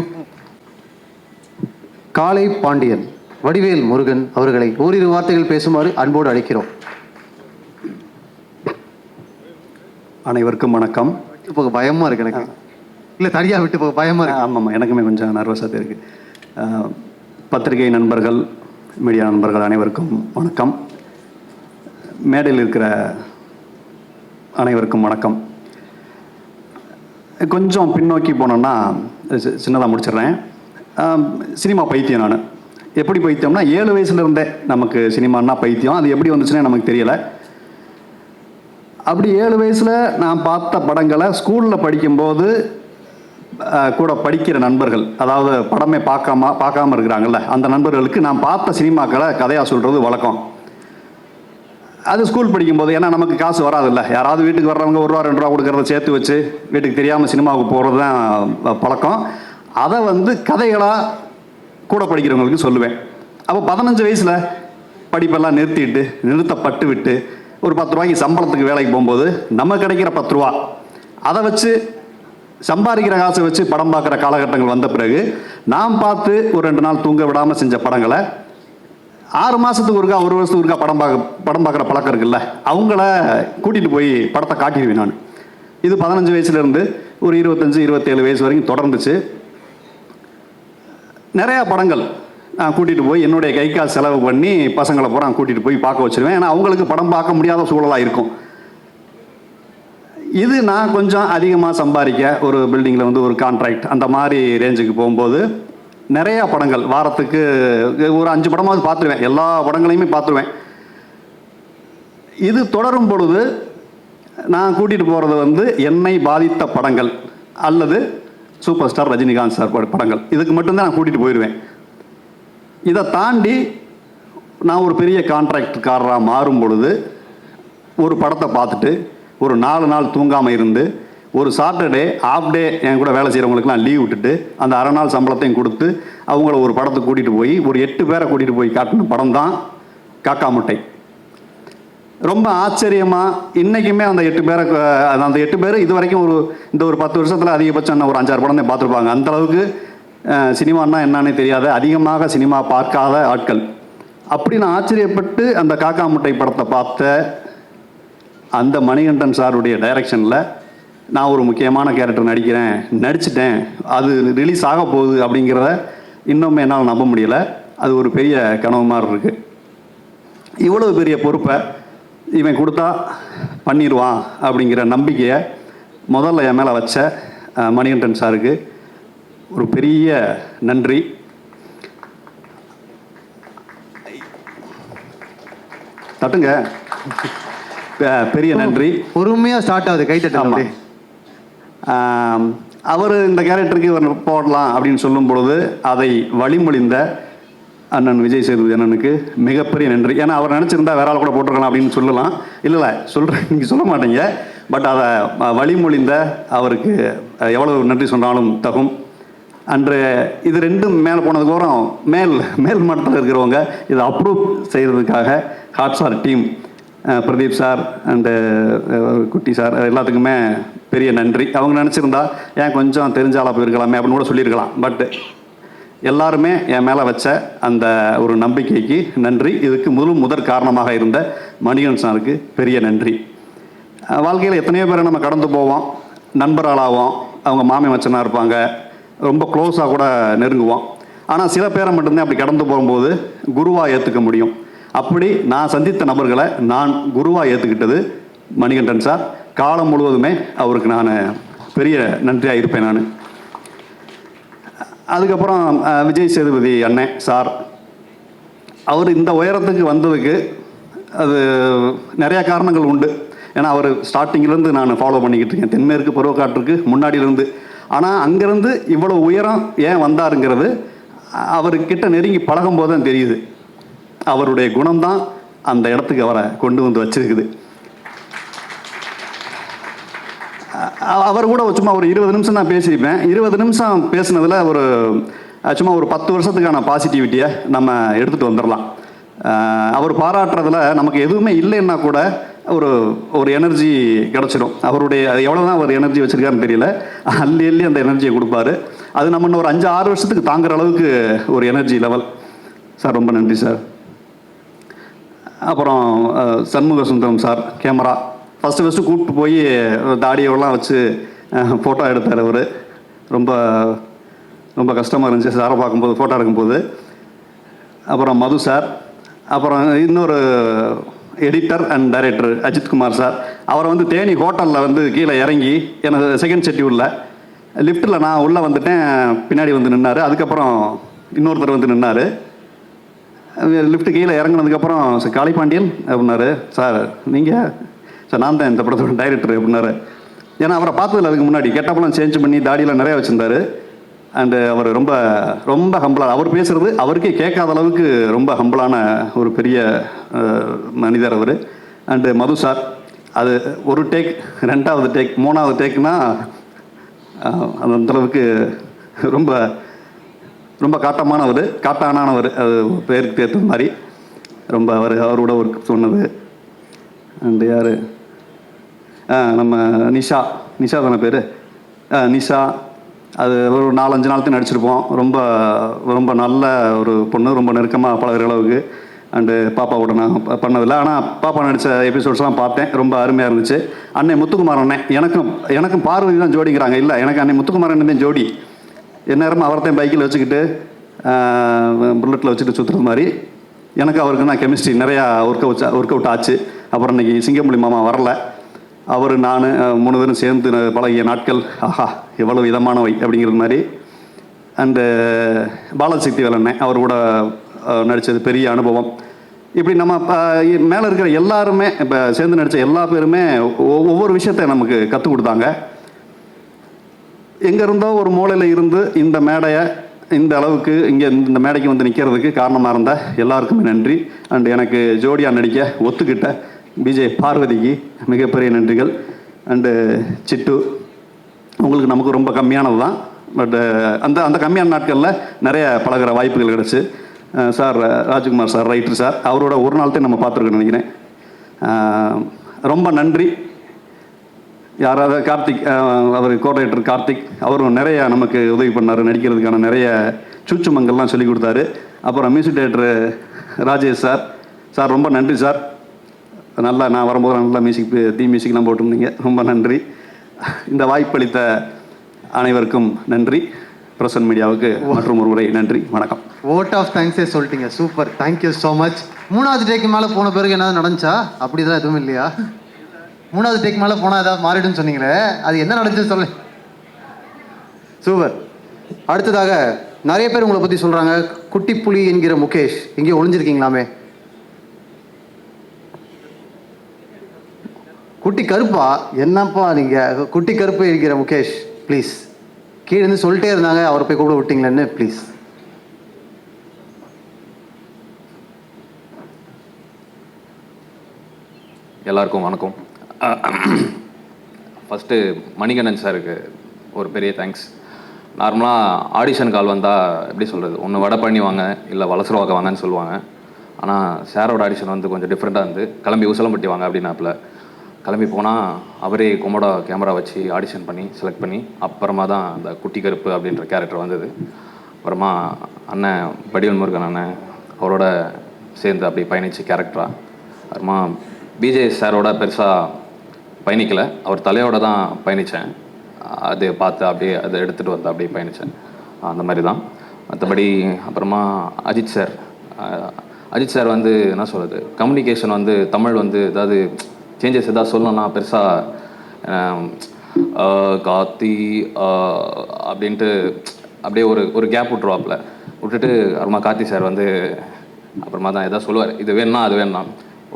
காளை பாண்டியன், வடிவேல் முருகன் அவர்களை ஓரிரு வார்த்தைகள் பேசுமாறு அன்போடு அழைக்கிறோம். அனைவருக்கும் வணக்கம். விட்டு போக பயமாக இருக்கு எனக்கு. இல்லை, தனியாக விட்டு போக பயமாக இருக்கு. ஆமாம், எனக்குமே கொஞ்சம் நர்வஸாக இருக்குது. பத்திரிகை நண்பர்கள், மீடியா நண்பர்கள் அனைவருக்கும் வணக்கம். மேடையில் இருக்கிற அனைவருக்கும் வணக்கம். கொஞ்சம் பின்னோக்கி போனோன்னா சின்னதாக முடிச்சிடுறேன். சினிமா பைத்தியம் நான். எப்படி பைத்தியம்னா 7 வயசுலேருந்தே நமக்கு சினிமான்னா பைத்தியம். அது எப்படி வந்துச்சுன்னே நமக்கு தெரியலை. அப்படி 7 வயசில் நான் பார்த்த படங்களை ஸ்கூலில் படிக்கும்போது கூட படிக்கிற நண்பர்கள், அதாவது படமே பார்க்காம இருக்கிறாங்கல்ல, அந்த நண்பர்களுக்கு நான் பார்த்த சினிமாக்களை கதையாக சொல்கிறது வழக்கம். அது ஸ்கூல் படிக்கும்போது, ஏன்னா நமக்கு காசு வராதில்ல, யாராவது வீட்டுக்கு வர்றவங்க 1 ரூபா 2 ரூபா கொடுக்கறத சேர்த்து வச்சு வீட்டுக்கு தெரியாமல் சினிமாவுக்கு போகிறது தான் பழக்கம். அதை கதைகளாக கூட படிக்கிறவங்களுக்கு சொல்லுவேன். அப்போ 15 வயசில் படிப்பெல்லாம் நிறுத்தப்பட்டு விட்டு ஒரு 10 ரூபாய்க்கு சம்பளத்துக்கு வேலைக்கு போகும்போது நம்ம கிடைக்கிற 10 ரூபா, அதை வச்சு சம்பாதிக்கிற காசை வச்சு படம் பார்க்குற காலகட்டங்கள் வந்த பிறகு நான் பார்த்து ஒரு 2 நாள் தூங்க விடாமல் செஞ்ச படங்களை 6 மாதத்துக்கு ஒருக்கா 1 வருஷத்துக்கு ஒருக்கா படம் பார்க்குற பழக்கம் இருக்குல்ல, அவங்கள கூட்டிகிட்டு போய் படத்தை காட்டிடுவேன் நான். இது 15 வயசுலேருந்து ஒரு 25-27 வயசு வரைக்கும் தொடர்ந்துச்சு. நிறையா படங்கள் நான் கூட்டிகிட்டு போய் என்னுடைய கை காசு செலவு பண்ணி பசங்களை பூரா கூட்டிகிட்டு போய் பார்க்க வச்சுருவேன். ஏன்னா அவங்களுக்கு படம் பார்க்க முடியாத சூழலாக இருக்கும். இது நான் கொஞ்சம் அதிகமாக சம்பாதிக்க ஒரு பில்டிங்கில் ஒரு கான்ட்ராக்ட் அந்த மாதிரி ரேஞ்சுக்கு போகும்போது நிறையா படங்கள் வாரத்துக்கு ஒரு 5 படமாவது பார்த்துருவேன். எல்லா படங்களையுமே பார்த்துருவேன். இது தொடரும் பொழுது நான் கூட்டிகிட்டு போகிறது என்னை பாதித்த படங்கள் அல்லது சூப்பர் ஸ்டார் ரஜினிகாந்த் சார் படங்கள், இதுக்கு மட்டும்தான் நான் கூட்டிகிட்டு போயிடுவேன். இதை தாண்டி நான் ஒரு பெரிய கான்ட்ராக்டுக்காரராக மாறும் பொழுது ஒரு படத்தை பார்த்துட்டு ஒரு 4 நாள் தூங்காமல் இருந்து ஒரு சாட்டர்டே ஆஃப் டே என் கூட வேலை செய்கிறவங்களுக்குலாம் லீவ் விட்டுட்டு அந்த அரை நாள் சம்பளத்தையும் கொடுத்து அவங்கள ஒரு படத்துக்கு கூட்டிகிட்டு போய் ஒரு 8 பேரை கூட்டிகிட்டு போய் காட்டின படம் தான் காக்கா முட்டை. ரொம்ப ஆச்சரியமாக இன்றைக்குமே அந்த 8 பேர் இது வரைக்கும் இந்த ஒரு 10 வருஷத்தில் அதிகபட்சம் ஒரு 5-6 படம் தான் பார்த்துருப்பாங்க. அந்தளவுக்கு சினிமான்னா என்னன்னே தெரியாத, அதிகமாக சினிமா பார்க்காத ஆட்கள். அப்படி நான் ஆச்சரியப்பட்டு அந்த காக்கா முட்டை படத்தை பார்த்த அந்த மணிகண்டன் சாருடைய டைரக்ஷனில் நான் ஒரு முக்கியமான கேரக்டர் நடிச்சிட்டேன், அது ரிலீஸ் ஆக போகுது அப்படிங்கிறத இன்னும் என்னால் நம்ப முடியலை. அது ஒரு பெரிய கனவு மாதிரி இருக்குது. இவ்வளவு பெரிய பொறுப்பை இவன் கொடுத்தா பண்ணிடுவான் அப்படிங்கிற நம்பிக்கையை முதல்ல என் மேலே வச்ச மணிகண்டன் சாருக்கு ஒரு பெரிய நன்றி. தட்டுங்க. பெரிய நன்றி. பொறுமையாக ஸ்டார்ட் ஆகுது, கை தட்டு. அவர் இந்த கேரக்டருக்கு போடலாம் அப்படின்னு சொல்லும் பொழுது அதை வழிமொழிந்த அண்ணன் விஜய் சேதுபதி அண்ணனுக்கு மிகப்பெரிய நன்றி. ஏன்னா அவர் நினச்சிருந்தா வேற ஆள் கூட போட்டிருக்கலாம் அப்படின்னு சொல்லலாம். இல்லை சொல்கிறேன், நீங்கள் சொல்ல மாட்டீங்க. பட் அதை வழிமொழிந்த அவருக்கு எவ்வளவு நன்றி சொன்னாலும் தகும். அன்று இது 2ம் மேலே போனதுக்கப்புறம் மேல் மட்டத்தில் இருக்கிறவங்க இதை அப்ரூவ் செய்கிறதுக்காக Hotstar team, Pradeep sir and குட்டி சார் எல்லாத்துக்குமே பெரிய நன்றி. அவங்க நினச்சிருந்தா ஏன் கொஞ்சம் தெரிஞ்சாலா போயிருக்கலாமே அப்படின்னு கூட சொல்லியிருக்கலாம். பட் எல்லாருமே என் மேலே வச்ச அந்த ஒரு நம்பிக்கைக்கு நன்றி. இதுக்கு முதற் காரணமாக இருந்த மணிகண்டன் சாருக்கு பெரிய நன்றி. வாழ்க்கையில் எத்தனையோ பேரை நம்ம கடந்து போவோம், நண்பர்களாகவும் அவங்க மாமி மச்சனாக இருப்பாங்க, ரொம்ப க்ளோஸாக கூட நெருங்குவோம். ஆனால் சில பேரை மட்டும்தான் அப்படி கடந்து போகும்போது குருவாக ஏற்றுக்க முடியும். அப்படி நான் சந்தித்த நபர்களை நான் குருவாக ஏற்றுக்கிட்டது மணிகண்டன் சார். காலம் முழுவதுமே அவருக்கு நான் பெரிய நன்றியாக இருப்பேன் நான். அதுக்கப்புறம் விஜய் சேதுபதி அண்ணன் சார், அவர் இந்த உயரத்துக்கு வந்ததுக்கு அது நிறையா காரணங்கள் உண்டு. ஏன்னா அவர் ஸ்டார்டிங்கிலேருந்து நான் ஃபாலோ பண்ணிக்கிட்டு இருக்கேன், தென்மேற்கு பருவக்காற்றுக்கு முன்னாடியிலேருந்து. ஆனால் அங்கேருந்து இவ்வளோ உயரம் ஏன் வந்தாருங்கிறது அவர்கிட்ட நெருங்கி பழகும்போது தான் தெரியுது. அவருடைய குணம்தான் அந்த இடத்துக்கு அவரை கொண்டு வந்து வச்சிருக்குது. அவர் கூட சும்மா ஒரு 20 நிமிஷம் தான் பேசியிருப்பேன். 20 நிமிஷம் பேசுனதில் சும்மா ஒரு 10 வருஷத்துக்கான பாசிட்டிவிட்டியை நம்ம எடுத்துகிட்டு வந்துடலாம். அவர் பாராட்டுறதுல நமக்கு எதுவுமே இல்லைன்னா கூட ஒரு எனர்ஜி கிடச்சிடும். அவருடைய எவ்வளோ தான் அவர் எனர்ஜி வச்சுருக்காருன்னு தெரியல, அள்ளி அள்ளி அந்த எனர்ஜியை கொடுப்பாரு. அது நம்ம இன்னும் ஒரு 5-6 வருஷத்துக்கு தாங்குற அளவுக்கு ஒரு எனர்ஜி லெவல். சார் ரொம்ப நன்றி சார். அப்புறம் Shanmuga Sundaram sir camera first கூப்பிட்டு போய் தாடியெல்லாம் வச்சு ஃபோட்டோ எடுத்தார். அவர் ரொம்ப ரொம்ப கஷ்டமாக இருந்துச்சு சாரை பார்க்கும்போது, ஃபோட்டோ எடுக்கும்போது. அப்புறம் மது சார், அப்புறம் இன்னொரு editor and director Ajithkumar sir. அவரை வந்து தேனி ஹோட்டலில் வந்து கீழே இறங்கி எனக்கு செகண்ட் ஷெட்யூலில் லிஃப்ட்டில் நான் உள்ளே வந்துட்டேன், பின்னாடி வந்து நின்னார். அதுக்கப்புறம் இன்னொருத்தர் வந்து நின்னார். லிஃப்ட்டு கீழே இறங்கினதுக்கப்புறம் சார் காளிபாண்டியன் அப்படின்னாரு. சார் நீங்கள் சார் நான் தான் இந்த படத்தோட டைரக்டர் அப்படின்னாரு. ஏன்னா அவரை பார்த்ததில்ல அதுக்கு முன்னாடி. கெட்டப்பெல்லாம் சேஞ்ச் பண்ணி தாடியெல்லாம் நிறையா வச்சுருந்தார். அண்டு அவர் ரொம்ப ரொம்ப ஹம்பிளாக, அவர் பேசுகிறது அவருக்கே கேட்காத அளவுக்கு ரொம்ப ஹம்பிளான ஒரு பெரிய மனிதர் அவர். அண்டு மது சார், அது ஒரு டேக், 2வது டேக், 3வது டேக்னா அந்தளவுக்கு ரொம்ப ரொம்ப காட்டானவர். அது பேருக்கு ஏற்ற மாதிரி ரொம்ப அவரோட ஒர்க் சொன்னது. அண்டு யார், நம்ம நிஷா தானே பேர், நிஷா. அது ஒரு 4-5 நாள் தான் நடிச்சிருப்போம். ரொம்ப ரொம்ப நல்ல ஒரு பொண்ணு, ரொம்ப நெருக்கமாக பழகிற அளவுக்கு. அண்டு பாப்பாவோட நான் பண்ணதில்லை, ஆனால் பாப்பா நடித்த எபிசோட்ஸ்லாம் பார்த்தேன், ரொம்ப அருமையாக இருந்துச்சு. அன்னை முத்துக்குமார் அண்ணன் எனக்கும் பார்வதி தான் ஜோடிக்கிறாங்க. இல்லை, எனக்கு அன்னை முத்துக்குமார் அண்ணன் தான் ஜோடி. எந்நேரமும் அவர்த்தையும் பைக்கில் வச்சுக்கிட்டு புல்லட்டில் வச்சுட்டு சுற்றுறது மாதிரி. எனக்கு அவருக்கு தான் கெமிஸ்ட்ரி நிறையா ஒர்க் அவுட் ஆச்சு. அப்புறம் இன்றைக்கி சிங்கம்புலி மாமா வரல, அவர் நான் 3 பேரும் சேர்ந்து பழகிய நாட்கள் ஆஹா எவ்வளோ விதமானவை அப்படிங்கிறது மாதிரி. அண்டு பாலசக்தி வேலண்ணன் அவர் கூட நடித்தது பெரிய அனுபவம். இப்படி நம்ம மேலே இருக்கிற எல்லாருமே இப்போ சேர்ந்து நடித்த எல்லா பேருமே ஒவ்வொரு விஷயத்தை நமக்கு கற்றுக் கொடுத்தாங்க. எங்கே இருந்தோ ஒரு மூலையில் இருந்து இந்த மேடையை இந்த அளவுக்கு இங்கே இந்த மேடைக்கு வந்து நிற்கிறதுக்கு காரணமாக இருந்த எல்லாருக்குமே நன்றி. அண்டு எனக்கு ஜோடியாக நடிக்க ஒத்துக்கிட்ட விஜய் பார்வதிக்கு மிகப்பெரிய நன்றிகள். அண்டு சிட்டு, உங்களுக்கு நமக்கு ரொம்ப கம்மியானது தான், பட் அந்த கம்மியான நாட்களில் நிறைய பழகிற வாய்ப்புகள் கிடச்சி. Sir Rajkumar sir, writer sir, அவரோட ஒரு நாள் தான் நம்ம பார்த்துருக்கோன்னு நினைக்கிறேன். ரொம்ப நன்றி. யாராவது கார்த்திக், அவர் கோஆர்டினேட்டர் கார்த்திக், அவரும் நிறைய நமக்கு உதவி பண்ணார், நடிக்கிறதுக்கான நிறைய சூச்சுமங்கள்லாம் சொல்லி கொடுத்தாரு. அப்புறம் மியூசிக் டைரக்டர் ராஜேஷ் சார் ரொம்ப நன்றி சார். நல்லா நான் வரும்போது நல்லா மியூசிக்லாம் போட்டிருந்தீங்க, ரொம்ப நன்றி. இந்த வாய்ப்பளித்த அனைவருக்கும் நன்றி. பிரசன்ட் மீடியாவுக்கு மற்றும் ஒரு முறை நன்றி, வணக்கம். ஓட் ஆஃப் தேங்க்ஸே சொல்லிட்டீங்க, சூப்பர், தேங்க்யூ ஸோ மச். 3வது டேக்கு மேலே போன பிறகு என்ன நடந்துச்சா? அப்படிதான் எதுவும் இல்லையா? 3வது டேக் மேலே போனால் ஏதாவது மாறிடுன்னு சொன்னீங்களே, அது என்ன நடந்துச்சு சொல்லு. சூப்பர். அடுத்ததாக நிறைய பேர் உங்களை பற்றி சொல்கிறாங்க. குட்டிப்புலி என்கிற முகேஷ், இங்கே ஒளிஞ்சிருக்கீங்களாமே. குட்டி கருப்பா? என்னப்பா நீங்கள் குட்டி கருப்பு என்கிற முகேஷ், ப்ளீஸ். கீழே இருந்து சொல்லிட்டே இருந்தாங்க, அவரை போய் கூப்பிட விட்டீங்களேன்னு, ப்ளீஸ். எல்லாருக்கும் வணக்கம். ஃபஸ்ட்டு மணிகண்டன் சாருக்கு ஒரு பெரிய தேங்க்ஸ். நார்மலாக ஆடிஷன் கால் வந்தால் எப்படி சொல்கிறது, ஒன்று வடை பண்ணி வாங்க இல்லை வளசரவாக்க வாங்கன்னு சொல்லுவாங்க. ஆனால் சாரோட ஆடிஷன் வந்து கொஞ்சம் டிஃப்ரெண்ட்டாக இருந்து, கிளம்பி உசலம்பட்டி வாங்க அப்படின்னாப்புல. கிளம்பி போனால் அவரே கொமோடா கேமரா வச்சு ஆடிஷன் பண்ணி செலக்ட் பண்ணி அப்புறமா தான் அந்த குட்டி கருப்பு அப்படின்ற கேரக்டர் வந்தது. அப்புறமா அண்ணன் வடிவல் முருகன் அண்ணன் அவரோட சேர்ந்து அப்படி பயணிச்சு கேரக்டராக. அப்புறமா பிஜே சாரோட பெருசாக பயணிக்கலை, அவர் தலையோடு தான் பயணித்தேன். அது பார்த்து அப்படியே அதை எடுத்துகிட்டு வந்து அப்படியே பயணித்தேன், அந்த மாதிரி தான். மற்றபடி அப்புறமா அஜித் சார் வந்து என்ன சொல்கிறது, கம்யூனிகேஷன் வந்து தமிழ் வந்து ஏதாவது சேஞ்சஸ் எதாவது சொல்லணும்னா பெருசாக காத்தி அப்படின்ட்டு அப்படியே ஒரு கேப் விட்டுட்டு அப்புறமா கார்த்தி சார் வந்து அப்புறமா தான் எதாவது சொல்லுவார், இது வேணும்னா அது வேணும்னா.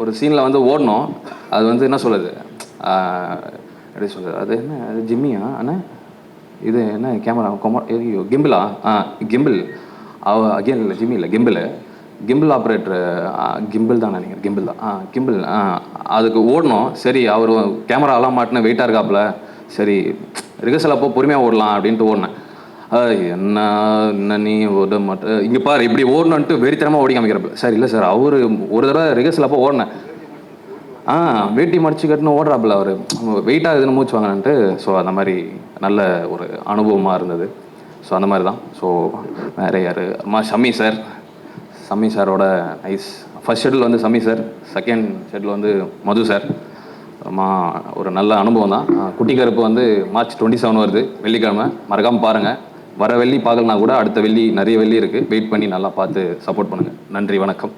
ஒரு சீனில் வந்து ஓடணும், அது வந்து என்ன சொல்லுது, எப்படி சொல்கிறது, அது என்ன, அது ஜிம்மியா அண்ணா, இது என்ன கேமரா ஐயோ கிம்பிளா, கிம்பிள் அகேன் இல்லை, ஜிம்மி இல்லை, கிம்பிள் ஆப்ரேட்டர், கிம்பிள் தான் நினைக்கிறேன், கிம்பிள் தான், கிம்பிள். அதுக்கு ஓடணும். சரி, அவர் கேமராலாம் மாட்டின வெயிட்டாக இருக்காப்புல, சரி ரிகர்சல் அப்போ பொறுமையாக ஓடலாம் அப்படின்ட்டு ஓடினேன். என்ன நீ ஓட மாட்ட இங்கே பாரு இப்படி ஓடணுன்ட்டு வெறித்தனமாக ஓடி காமிக்கிறப்ப சார் இல்லை சார் அவர் ஒரு தடவை ரிஹர்சல் அப்போ ஓடினேன் வேட்டி மடிச்சு கட்டுன்னு ஓடுறாப்புல அவர் வெயிட் ஆகுதுன்னு மூச்சு வாங்கினான்ட்டு. ஸோ அந்த மாதிரி நல்ல ஒரு அனுபவமாக இருந்தது. ஸோ அந்த மாதிரி தான். ஸோ வேறு யார் ஷம்மி சாரோட நைஸ் ஃபர்ஸ்ட் ஷெட்யூல் வந்து ஷம்மி சார், செகண்ட் ஷெட்யூல் வந்து மது சார். ஒரு நல்ல அனுபவம் தான். குட்டி கருப்பு வந்து March 27 வருது, வெள்ளிக்கிழமை. மறக்காமல் பாருங்கள். வர வெள்ளி பார்க்கலனா கூட அடுத்த வெள்ளி நிறைய வெள்ளி இருக்குது. வெயிட் பண்ணி நல்லா பார்த்து சப்போர்ட் பண்ணுங்கள். நன்றி, வணக்கம்.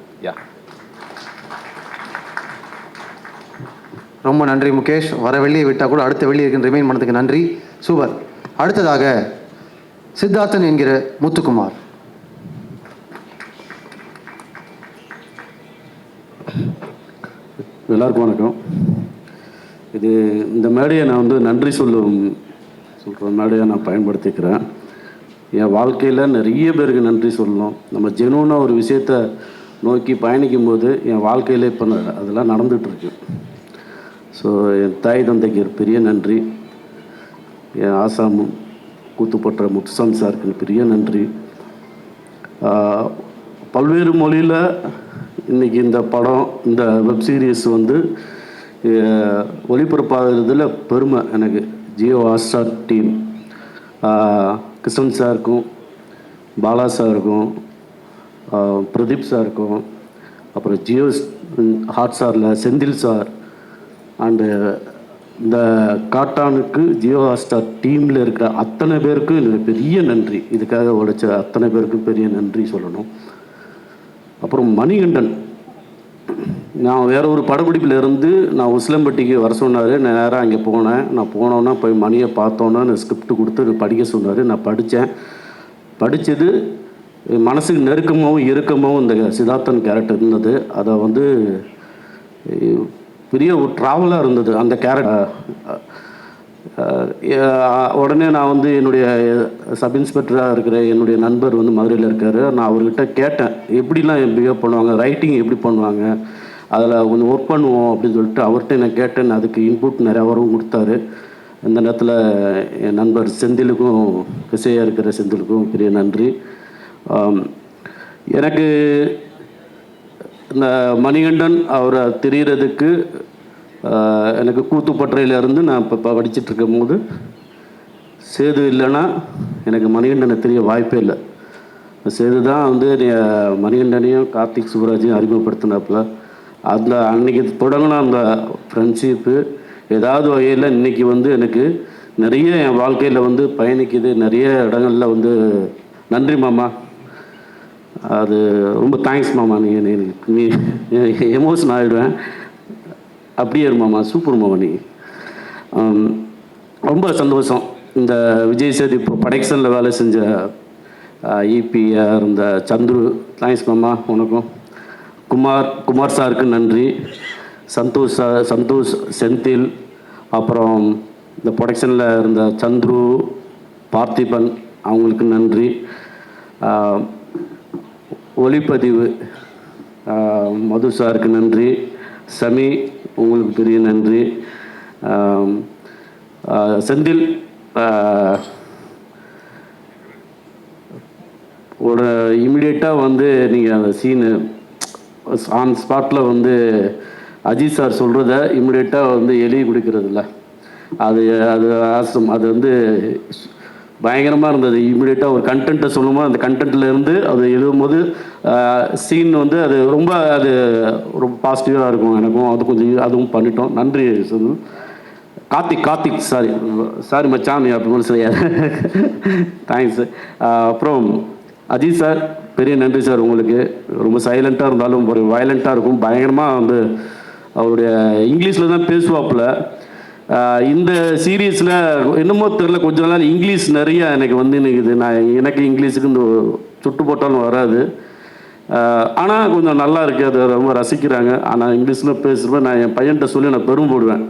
ரொம்ப நன்றி முகேஷ். வர வெள்ளியை விட்டால் கூட அடுத்த வெள்ளி இருக்குன்னு ரிமைண்ட் பண்ணதுக்கு நன்றி. சூப்பர். அடுத்ததாக சித்தார்த்தன் என்கிற முத்துக்குமார். எல்லாருக்கும் வணக்கம். இந்த மேடையை நான் வந்து நன்றி சொல்கிற மேடையை நான் பயன்படுத்திக்கிறேன். என் வாழ்க்கையில் நிறைய பேருக்கு நன்றி சொல்லணும். நம்ம ஜெனுவனாக ஒரு விஷயத்தை நோக்கி பயணிக்கும் போது என் வாழ்க்கையில் இப்போ அதெல்லாம் நடந்துகிட்ருக்கு. ஸோ என் தாய் தந்தைக்கு ஒரு பெரிய நன்றி. என் ஆசாமும் கூத்துப்பட்ட முத்துசாமி சாருக்கு பெரிய நன்றி. பல்வேறு மொழியில் இன்றைக்கி இந்த படம், இந்த வெப் சீரிஸ் வந்து ஒளிபரப்பாகிறதுல பெருமை எனக்கு. ஜியோ ஹாட்ஸ்டார் டீம், கிருஷ்ணன் சாருக்கும், பாலா சாருக்கும், பிரதீப் சாருக்கும், அப்புறம் ஜியோ ஹாட்ஸ்டாரில் செந்தில் சார் அண்டு இந்த காட்டானுக்கு ஜியோ ஹாட்ஸ்டார் டீமில் இருக்கிற அத்தனை பேருக்கும் எனக்கு பெரிய நன்றி. இதுக்காக உழைச்ச அத்தனை பேருக்கும் பெரிய நன்றி சொல்லணும். அப்புறம் மணிகண்டன், நான் வேற ஒரு படப்பிடிப்பில் இருந்து நான் உசிலம்பட்டிக்கு வர சொன்னார். நான் நேராக அங்கே போனேன். நான் போனோன்னா போய் மணியை பார்த்தோன்னா நான் ஸ்கிரிப்ட் கொடுத்து படிக்க சொன்னார். நான் படித்தது மனசுக்கு நெருக்கமாகவும் இறுக்கமாகவும் இந்த சித்தார்த்தன் கேரக்டர் இருந்தது. அதை வந்து பெரிய ஒரு ட்ராவலாக இருந்தது அந்த கேரக்டர். உடனே நான் வந்து என்னுடைய சப் இன்ஸ்பெக்டராக இருக்கிற என்னுடைய நண்பர் வந்து மதுரையில் இருக்கார். நான் அவர்கிட்ட கேட்டேன், எப்படிலாம் பிஹேவ் பண்ணுவாங்க, ரைட்டிங் எப்படி பண்ணுவாங்க, அதில் கொஞ்சம் ஒர்க் பண்ணுவோம் அப்படின்னு சொல்லிட்டு அவர்கிட்ட நான் கேட்டேன். அதுக்கு இன்புட் நிறையா வரவும் கொடுத்தாரு. இந்த நேரத்தில் என் நண்பர் செந்திலுக்கும், இசையாக இருக்கிற செந்திலுக்கும் பெரிய நன்றி. எனக்கு இந்த மணிகண்டன் அவரை தெரிகிறதுக்கு எனக்கு கூத்துப்பற்றையிலேருந்து நான் இப்போ படிச்சுட்ருக்கும் போது சேது இல்லைன்னா எனக்கு மணிகண்டனை தெரிய வாய்ப்பே இல்லை. சேது தான் வந்து மணிகண்டனையும் கார்த்திக் சுப்ராஜையும் அறிமுகப்படுத்தினாப்புல. அதில் அன்றைக்கி தொடங்கின அந்த ஃப்ரெண்ட்ஷிப்பு ஏதாவது வகையில் இன்றைக்கி வந்து எனக்கு நிறைய என் வாழ்க்கையில் வந்து பயணிக்குது. நிறைய இடங்களில் வந்து நன்றி மாமா, அது ரொம்ப தேங்க்ஸ் மாமா. நீ எமோஷன் ஆகிடுவேன். அப்படியே மாமா, சூப்பர் மாமா. நீ ரொம்ப சந்தோஷம். இந்த விஜய் சேது இப்போ ப்ரொடக்ஷனில் வேலை செஞ்ச இபிஆர் இருந்த சந்துரு, தேங்க்ஸ் மாமா உனக்கும். குமார் சாருக்கு நன்றி. சந்தோஷ், செந்தில், அப்புறம் இந்த ப்ரொடக்ஷனில் இருந்த சந்துரு, பார்த்திபன், அவங்களுக்கு நன்றி. ஒளிப்பதிவு மது சாருக்கு நன்றி. சமி, உங்களுக்கு பெரிய நன்றி. செந்தில் ஒரு இமிடியேட்டாக வந்து நீங்கள் அந்த சீனு ஆன் ஸ்பாட்டில் வந்து அஜித் சார் சொல்கிறத இமிடியேட்டாக வந்து எழுதி கொடுக்கறதில்ல, அது அது வந்து பயங்கரமாக இருந்தது. இமீடியட்டாக ஒரு கண்டென்ட்டை சொல்லும்போது அந்த கண்டென்ட்டில் இருந்து அது எழுதும்போது சீன் வந்து அது ரொம்ப பாசிட்டிவாக இருக்கும். எனக்கும் அது கொஞ்சம் அதுவும் பண்ணிட்டோம். நன்றி சொல்லு. கார்த்திக் சாரி மச்சான் அப்படி சரியா, தேங்க்ஸ். அப்புறம் அஜித் சார், பெரிய நன்றி சார் உங்களுக்கு. ரொம்ப சைலண்ட்டாக இருந்தாலும் ஒரு வயலண்ட்டாக இருக்கும். பயங்கரமாக வந்து அவருடைய இங்கிலீஷில் தான் பேசுவாப்புல. இந்த சீரீஸில் என்னமோ தெரில, கொஞ்ச நாள் இங்கிலீஷ் நிறைய எனக்கு வந்து நிற்குது. எனக்கு இங்கிலீஷுக்கு இந்த சுட்டு போட்டாலும் வராது. ஆனால் கொஞ்சம் நல்லா இருக்குது, அதை ரொம்ப ரசிக்கிறாங்க. ஆனால் இங்கிலீஷில் பேசுகிறப்ப நான் என் பையன்கிட்ட சொல்லி நான் பெருமைப்படுவேன்.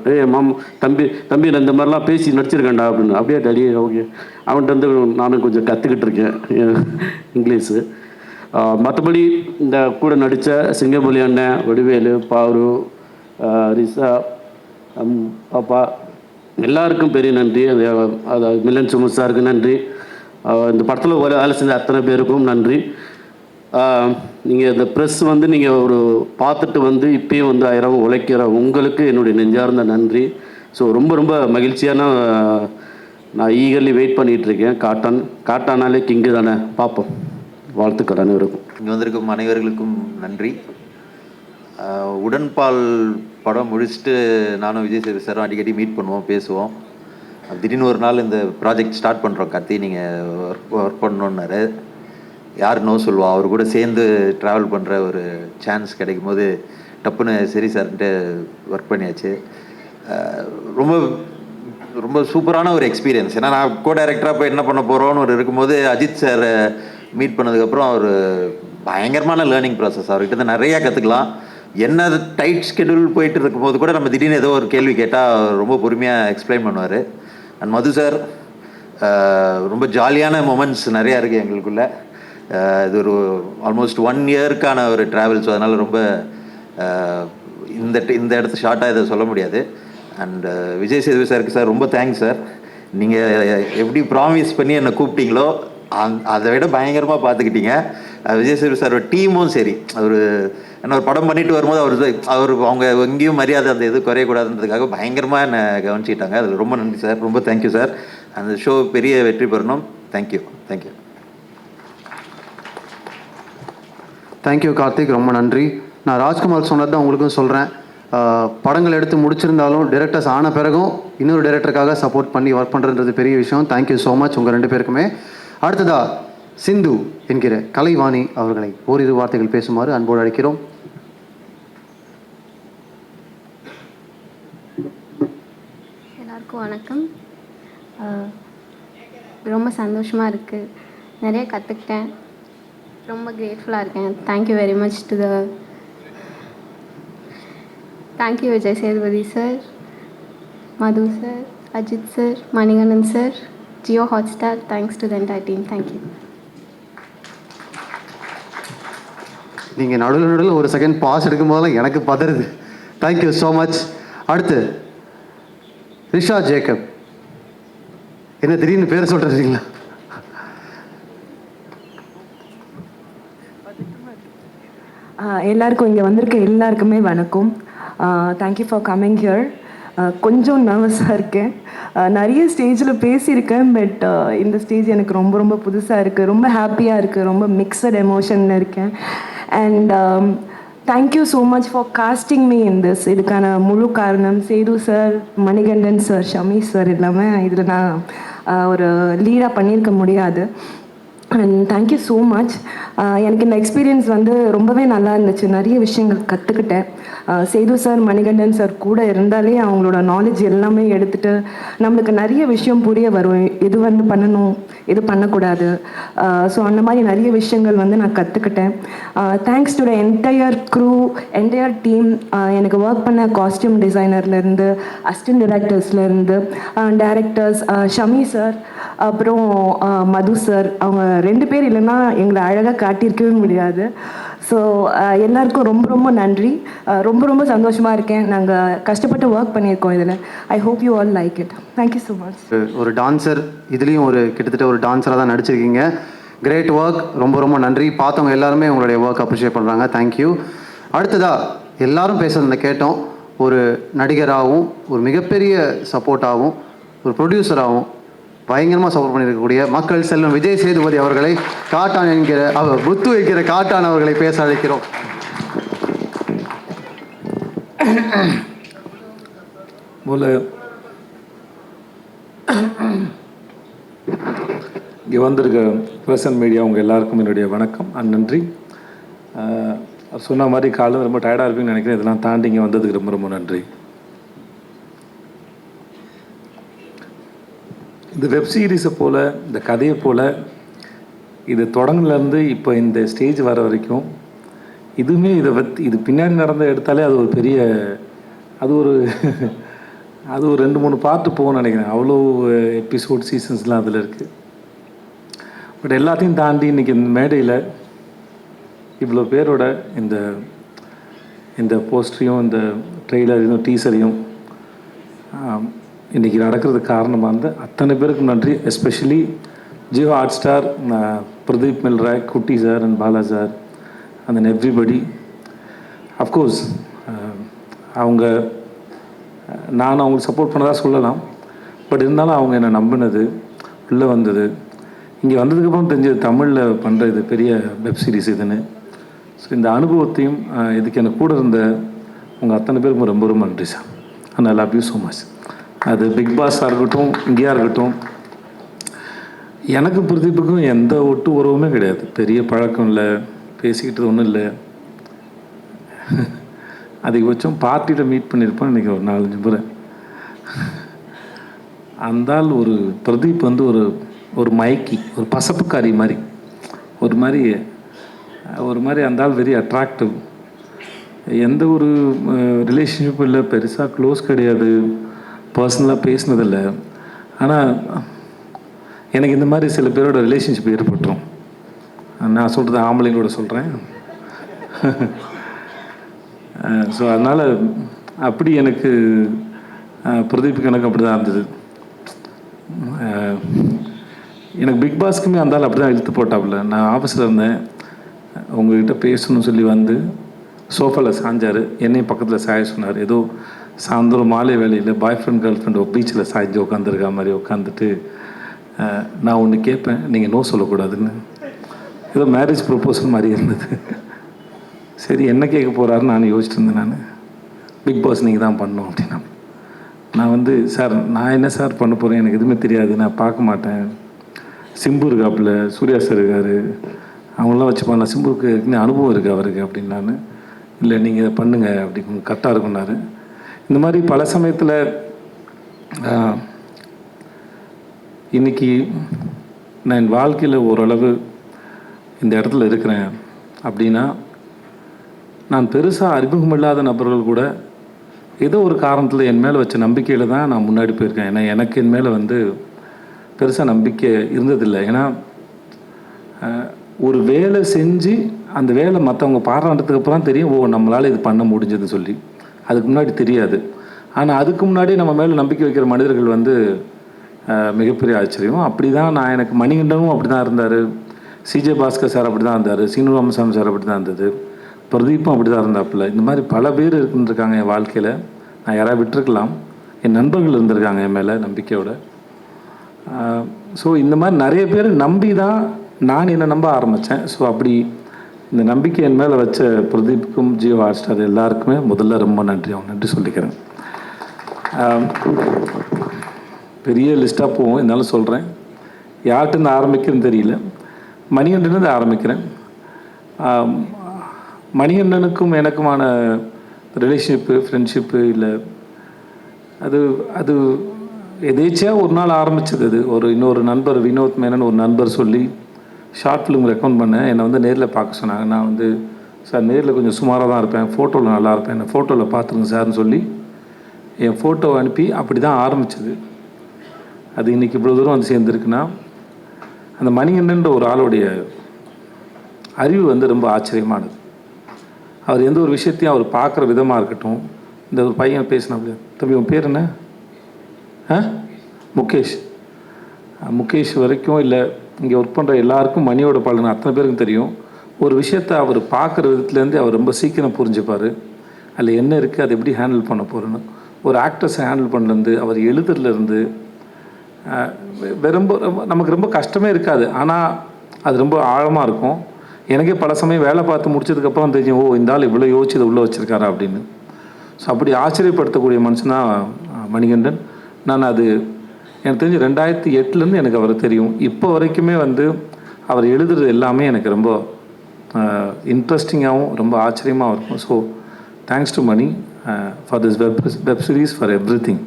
தம்பி நான் இந்த மாதிரிலாம் பேசி நடிச்சிருக்கேன்டா அப்படின்னு. அப்படியே டாடி ஓகே. அவன்கிட்ட வந்து நானும் கொஞ்சம் கற்றுக்கிட்டு இருக்கேன் இங்கிலீஷு. மற்றபடி இந்த கூட நடித்த சிங்கம்புலி அண்ணன், வடிவேலு, பாரு, ரிசா, பாப்பா, எல்லாருக்கும் பெரிய நன்றி. அது மில்லன் சுமத் சாருக்கு நன்றி. இந்த படத்தில் வேலை செஞ்ச அத்தனை பேருக்கும் நன்றி. நீங்கள் இந்த ப்ரெஸ் வந்து நீங்கள் ஒரு பார்த்துட்டு வந்து இப்பயும் வந்து 1000 உழைக்கிற உங்களுக்கு என்னுடைய நெஞ்சார்ந்த நன்றி. ஸோ ரொம்ப ரொம்ப மகிழ்ச்சியான நான் ஈகர்லி வெயிட் பண்ணிகிட்ருக்கேன். காட்டானாலே கிங்கு தானே, பார்ப்போம். வாழ்த்துக்கள் அனைவருக்கும். இங்கே வந்திருக்கும் அனைவர்களுக்கும் நன்றி. உடன்பால் படம் முடிச்சுட்டு நானும் விஜய் சேது சாரும் அடிக்கடி மீட் பண்ணுவோம், பேசுவோம். திடீர்னு ஒரு நாள் இந்த ப்ராஜெக்ட் ஸ்டார்ட் பண்ணுறோம் கார்த்தி, நீங்கள் ஒர்க் பண்ணணுன்னாரு. யார் நோ சொல்லுவோம். அவர் கூட சேர்ந்து ட்ராவல் பண்ணுற ஒரு சான்ஸ் கிடைக்கும் போது டப்புன்னு சரி சார்ன்ட்டு ஒர்க் பண்ணியாச்சு. ரொம்ப ரொம்ப சூப்பரான ஒரு எக்ஸ்பீரியன்ஸ். ஏன்னா நான் கோ டைரக்டராக போய் என்ன பண்ண போகிறோன்னு ஒரு இருக்கும்போது அஜித் சார் மீட் பண்ணதுக்கப்புறம் ஒரு பயங்கரமான லேர்னிங் ப்ராசஸ். அவர்கிட்ட நிறையா கற்றுக்கலாம். என்ன டைட் ஸ்கெடியூல் போயிட்டு இருக்கும்போது கூட நம்ம திடீர்னு ஏதோ ஒரு கேள்வி கேட்டால் ரொம்ப பொறுமையாக எக்ஸ்பிளைன் பண்ணுவார். அண்ட் மது சார் ரொம்ப ஜாலியான மொமெண்ட்ஸ் நிறையா இருக்குது எங்களுக்குள்ள. இது ஒரு ஆல்மோஸ்ட் 1 இயர்க்கான ஒரு ட்ராவல். ஸோ அதனால் ரொம்ப இந்த இடத்த ஷார்ட்டாக இதை சொல்ல முடியாது. அண்ட் விஜய் சேதுபதி சாருக்கு சார் ரொம்ப தேங்க்ஸ் சார். நீங்கள் எப்படி ப்ராமிஸ் பண்ணி என்னை கூப்பிட்டீங்களோ அதை விட பயங்கரமாக பார்த்துக்கிட்டீங்க. விஜய் சேதுபதி சாரோட டீமும் சரி, அவர் என்ன ஒரு படம் பண்ணிட்டு வரும்போது அவங்க எங்கேயும் மரியாதை அந்த இது குறையக்கூடாதுன்றதுக்காக பயங்கரமாக என்னை கவனிச்சிட்டாங்க. அதில் ரொம்ப நன்றி சார், ரொம்ப தேங்க்யூ சார். அந்த ஷோ பெரிய வெற்றி பெறணும். தேங்க்யூ. தேங்க்யூ கார்த்திக், ரொம்ப நன்றி. நான் ராஜ்குமார் சொன்னது தான் உங்களுக்கும் சொல்கிறேன். படங்கள் எடுத்து முடிச்சிருந்தாலும் டைரக்டர்ஸ் ஆன பிறகும் இன்னொரு டைரக்டருக்காக சப்போர்ட் பண்ணி ஒர்க் பண்ணுறதுன்றது பெரிய விஷயம். தேங்க்யூ ஸோ மச் உங்கள் 2 பேருக்குமே. அடுத்ததா சிந்து என்கிற கலைவாணி அவர்களை ஓரிரு வார்த்தைகள் பேசுமாறு அன்போடு அழைக்கிறோம். எல்லாருக்கும் வணக்கம். ரொம்ப சந்தோஷமாக இருக்குது, நிறைய கற்றுக்கிட்டேன், ரொம்ப கிரேட்ஃபுல்லாக இருக்கேன். Thank you very much to thank you Vijay Sethupathi sir, Madhu sir, Ajith sir, Manikandan sir, Jio Hotstar. Thanks to the entire team. Thank you. நீங்கள் நடுவில் ஒரு செகண்ட் பாஸ் எடுக்கும் போதெல்லாம் எனக்கு பதறுது. Thank you so much. அடுத்து ரிஷா ஜேக்கப். என்ன திடீர்னு பேர் சொல்கிறீங்களா? எல்லாருக்கும் இங்கே வந்திருக்க எல்லாருக்குமே வணக்கம். Thank you for coming here. கொஞ்சம் நர்வஸாக இருக்கேன். நிறைய ஸ்டேஜில் பேசியிருக்கேன், பட் இந்த ஸ்டேஜ் எனக்கு ரொம்ப ரொம்ப புதுசாக இருக்குது. ரொம்ப ஹாப்பியாக இருக்குது, ரொம்ப மிக்சட் எமோஷனில் இருக்கேன். And thank you so much for casting me in this. இதுக்கான முழு காரணம் Sethu sir, Manikandan sir, Shami sir. இல்லாமல் இதில் நான் ஒரு லீடாக பண்ணியிருக்க முடியாது. And thank you so much. எனக்கு இந்த எக்ஸ்பீரியன்ஸ் வந்து ரொம்பவே நல்லா இருந்துச்சு. நிறைய விஷயங்கள் கற்றுக்கிட்டேன். சேது சார், மணிகண்டன் சார் கூட இருந்தாலே அவங்களோட நாலேஜ் எல்லாமே எடுத்துகிட்டு நம்மளுக்கு நிறைய விஷயம் புரிய வரும். எது வந்து பண்ணணும், எது பண்ணக்கூடாது. ஸோ அந்த மாதிரி நிறைய விஷயங்கள் வந்து நான் கற்றுக்கிட்டேன். Thanks to the entire crew, entire team. எனக்கு ஒர்க் பண்ண காஸ்டியூம் டிசைனர்லேருந்து, அசிஸ்டன்ட் டைரக்டர்ஸ்லேருந்து, டைரக்டர்ஸ் ஷமி சார், அப்புறம் மது சார். அவங்க 2 பேர் இல்லைன்னா எங்களை அழகாக காட்டியிருக்கவே முடியாது. ஸோ எல்லாருக்கும் ரொம்ப ரொம்ப நன்றி. ரொம்ப ரொம்ப சந்தோஷமாக இருக்கேன். நாங்கள் கஷ்டப்பட்டு ஒர்க் பண்ணியிருக்கோம் இதில். I hope you all like it. Thank you so much. ஒரு டான்ஸர், இதுலேயும் கிட்டத்தட்ட ஒரு டான்ஸராக தான் நடிச்சிருக்கீங்க. கிரேட் ஒர்க், ரொம்ப ரொம்ப நன்றி. பார்த்தவங்க எல்லாருமே உங்களுடைய ஒர்க் அப்ரிஷியேட் பண்ணுறாங்க. தேங்க்யூ. அடுத்ததாக எல்லாரும் பேசுகிறத கேட்டோம். ஒரு நடிகராகவும், ஒரு மிகப்பெரிய சப்போர்ட்டாகவும், ஒரு ப்ரொடியூசராகவும் பயங்கரமாக சப்போர்ட் பண்ணியிருக்கக்கூடிய மக்கள் செல்வம் விஜய் சேதுபதி அவர்களை காட்டான் என்கிற புத்து வைக்கிற காட்டான் அவர்களை பேச அழைக்கிறோம். இங்கே வந்திருக்க ப்ரெஸ் அண்ட் மீடியா உங்கள் எல்லாருக்கும் என்னுடைய வணக்கம் அண்ட் நன்றி. சொன்ன மாதிரி காலையில் ரொம்ப டயர்டாக இருப்பீங்கன்னு நினைக்கிறேன். இதெல்லாம் தாண்டி இங்கே வந்ததுக்கு ரொம்ப ரொம்ப நன்றி. இந்த வெப் சீரிஸை போல், இந்த கதையை போல், இது தொடங்கிலேருந்து இப்போ இந்த ஸ்டேஜ் வர வரைக்கும் இதுவுமே இது பின்னாடி நடந்த எடுத்தாலே அது ஒரு பெரிய அது ஒரு 2-3 பார்ட்டு போகும்னு நினைக்கிறேன். அவ்வளோ எபிசோட் சீசன்ஸ்லாம் அதில் இருக்குது. பட் எல்லாத்தையும் தாண்டி இன்றைக்கி இந்த மேடையில் இவ்வளோ பேரோட இந்த போஸ்டரையும், இந்த ட்ரெய்லரையும், டீசரையும் இன்றைக்கி நடக்கிறதுக்கு காரணமாக இருந்த அத்தனை பேருக்கு நன்றி. Especially Jio Hotstar, Pradeep Milroy, Kutti sir and Bala sir and then everybody. Of course அவங்க நானும் அவங்களுக்கு சப்போர்ட் பண்ணதாக சொல்லலாம். பட் இருந்தாலும் அவங்க என்னை நம்பினது, உள்ளே வந்தது, இங்கே வந்ததுக்கப்புறம் தெரிஞ்சது தமிழில் பண்ணுற இது பெரிய வெப் சீரிஸ் இதுன்னு. ஸோ இந்த அனுபவத்தையும் இதுக்கு எனக்கு கூட இருந்த உங்கள் அத்தனை பேருக்கும் ரொம்ப ரொம்ப நன்றி sir. And I love you so much. அது பிக் பாஸாக இருக்கட்டும், இங்கேயா இருக்கட்டும், எனக்கு பிரதீப்புக்கும் எந்த ஒட்டு உறவுமே கிடையாது. பெரிய பழக்கம் இல்லை, பேசிக்கிட்டது ஒன்றும் இல்லை. அதிகபட்சம் பார்ட்டியில் மீட் பண்ணியிருப்பேன் இன்றைக்கி ஒரு 4-5 முறை. அந்தால் ஒரு பிரதீப் வந்து ஒரு மயக்கி, ஒரு பசப்புக்காரி மாதிரி, ஒரு மாதிரி அந்தால் வெரி அட்ராக்டிவ். எந்த ஒரு ரிலேஷன்ஷிப்பும் இல்லை, பெருசாக க்ளோஸ் கிடையாது, பர்சனலாக பேசினதில்லை. ஆனால் எனக்கு இந்த மாதிரி சில பேரோட ரிலேஷன்ஷிப் ஏற்பட்டுரும். நான் சொல்கிறது ஆம்பளைங்களோட சொல்கிறேன். ஸோ அதனால் அப்படி எனக்கு பிரதீப்புக்கு எனக்கு அப்படி தான் இருந்தது. எனக்கு பிக் பாஸ்க்குமே அந்தாலும் அப்படி தான் இழுத்து போட்டாப்புல. நான் ஆஃபீஸில் இருந்தேன், உங்கள்கிட்ட பேசணும்னு சொல்லி வந்து சோஃபாவில் சாஞ்சார், என்னையும் பக்கத்தில் சாய சொன்னார். ஏதோ சாயந்தரம் மாலை வேலையில் பாய் ஃப்ரெண்ட் கேர்ள் ஃப்ரெண்ட் பீச்சில் சாய்ஞ்சி உட்காந்துருக்கா மாதிரி உட்காந்துட்டு, நான் ஒன்று கேட்பேன், நீங்கள் நோ சொல்லக்கூடாதுன்னு. ஏதோ மேரேஜ் ப்ரொப்போசல் மாதிரி இருந்தது. சரி என்ன கேட்க போகிறாருன்னு நான் யோசிச்சுட்டு இருந்தேன். நான் பிக் பாஸ் நீங்கள் தான் பண்ணணும் அப்படின்னா, நான் வந்து சார் நான் என்ன சார் பண்ண போகிறேன், எனக்கு எதுவுமே தெரியாது, நான் பார்க்க மாட்டேன். சிம்பு இருக்காப்புல, சூர்யா சார் இருக்கார், அவங்களாம் வச்சு பண்ணலாம், சிம்புக்கு அனுபவம் இருக்குது அவருக்கு அப்படின்னு. நான் இல்லை நீங்கள் இதை பண்ணுங்கள் அப்படி கரெக்டாக இருக்குன்னாரு. இந்த மாதிரி பல சமயத்தில் இன்றைக்கி நான் என் வாழ்க்கையில் ஓரளவு இந்த இடத்துல இருக்கிறேன் அப்படின்னா, நான் பெருசாக அறிமுகமில்லாத நபர்கள் கூட ஏதோ ஒரு காரணத்தில் என் மேலே வச்ச நம்பிக்கையில் தான் நான் முன்னாடி போயிருக்கேன். ஏன்னா எனக்கு என் மேலே வந்து பெருசாக நம்பிக்கை இருந்ததில்லை. ஏன்னா ஒரு வேலை செஞ்சு அந்த வேலை மற்றவங்க பாராட்டுறதுக்கு அப்புறம் தெரியும், ஓ நம்மளால் இது பண்ண முடிஞ்சது சொல்லி. அதுக்கு முன்னாடி தெரியாது. ஆனால் அதுக்கு முன்னாடி நம்ம மேலே நம்பிக்கை வைக்கிற மனிதர்கள் வந்து மிகப்பெரிய ஆச்சரியம். அப்படி தான் நான், எனக்கு மணிகண்டனும் அப்படி தான் இருந்தார், சிஜே பாஸ்கர் சார் அப்படி தான் இருந்தார், சீனு ராமசாமி சார் அப்படி தான் இருந்தது, பிரதீப்பும் அப்படி தான் இருந்தாப்புல. இந்த மாதிரி பல பேர் இருந்துருக்காங்க என் வாழ்க்கையில். நான் யாராவது விட்டுருக்கலாம், என் நண்பர்கள் இருந்திருக்காங்க என் மேலே நம்பிக்கையோட. ஸோ இந்த மாதிரி நிறைய பேர் நம்பி தான் நான் என்னை நம்ப ஆரம்பித்தேன். ஸோ அப்படி இந்த நம்பிக்கை என் மேலே வச்ச பிரதீப்புக்கும் ஜியோ ஹாட் ஸ்டார் எல்லாருக்குமே முதல்ல ரொம்ப நன்றி சொல்லிக்கிறேன். பெரிய லிஸ்ட்டாக போவோம், இருந்தாலும் சொல்கிறேன். யார்கிட்ட ஆரம்பிக்கிறேன்னு தெரியல. மணிகண்டன்லேருந்து ஆரம்பிக்கிறேன். மணிகண்டனுக்கும் எனக்குமான ரிலேஷன்ஷிப்பு, ஃப்ரெண்ட்ஷிப்பு இல்லை, அது எதேச்சியாக ஒரு நாள் ஆரம்பிச்சது. அது இன்னொரு நண்பர் வினோத் மேனன் ஒரு நண்பர் சொல்லி ஷார்ட் ஃபிலிம் ரெக்கமெண்ட் பண்ணேன். என்னை வந்து நேரில் பார்க்க சொன்னாங்க. நான் வந்து சார் நேரில் கொஞ்சம் சுமாராக தான் இருப்பேன், ஃபோட்டோவில் நல்லா இருப்பேன், என்னை ஃபோட்டோவில் பார்த்துருங்க சார்னு சொல்லி என் ஃபோட்டோவை அனுப்பி அப்படி தான் ஆரம்பிச்சது. அது இன்றைக்கி இவ்வளோ தூரம் வந்து சேர்ந்துருக்குன்னா அந்த மணிகண்டன்ற ஒரு ஆளுடைய அறிவு வந்து ரொம்ப ஆச்சரியமானது. அவர் எந்த ஒரு விஷயத்தையும் அவர் பார்க்குற விதமாக இருக்கட்டும். இந்த ஒரு பையன் பேசினாப்ல, தம்பி உன் பேர் என்ன? முகேஷ் வரைக்கும் இல்லை, இங்கே ஒர்க் பண்ணுற எல்லாருக்கும் மணியோட பலன் அத்தனை பேருக்கும் தெரியும். ஒரு விஷயத்தை அவர் பார்க்குற விதத்துலேருந்து அவர் ரொம்ப சீக்கிரம் புரிஞ்சுப்பார். அதில் என்ன இருக்குது, அதை எப்படி ஹேண்டில் பண்ண போகிறேன்னு. ஒரு ஆக்டர்ஸை ஹேண்டில் பண்ணுறது, அவர் எழுதுறதுலேருந்து ரொம்ப நமக்கு ரொம்ப கஷ்டமே இருக்காது. ஆனால் அது ரொம்ப ஆழமாக இருக்கும். எனக்கே பல சமயம் வேலை பார்த்து முடிச்சதுக்கப்புறம் தெரியும், ஓ இந்த ஆள் இவ்வளோ யோசிச்சு இதை உள்ளே வச்சுருக்காரா அப்படின்னு. ஸோ அப்படி ஆச்சரியப்படுத்தக்கூடிய மனுஷனாக மணிகண்டன். நான் அது எனக்கு தெரிஞ்சு 2008 எனக்கு அவரை தெரியும். இப்போ வரைக்குமே வந்து அவர் எழுதுறது எல்லாமே எனக்கு ரொம்ப இன்ட்ரெஸ்டிங்காகவும் ரொம்ப ஆச்சரியமாகவும் இருக்கும். So thanks to Mani for this web series, for everything.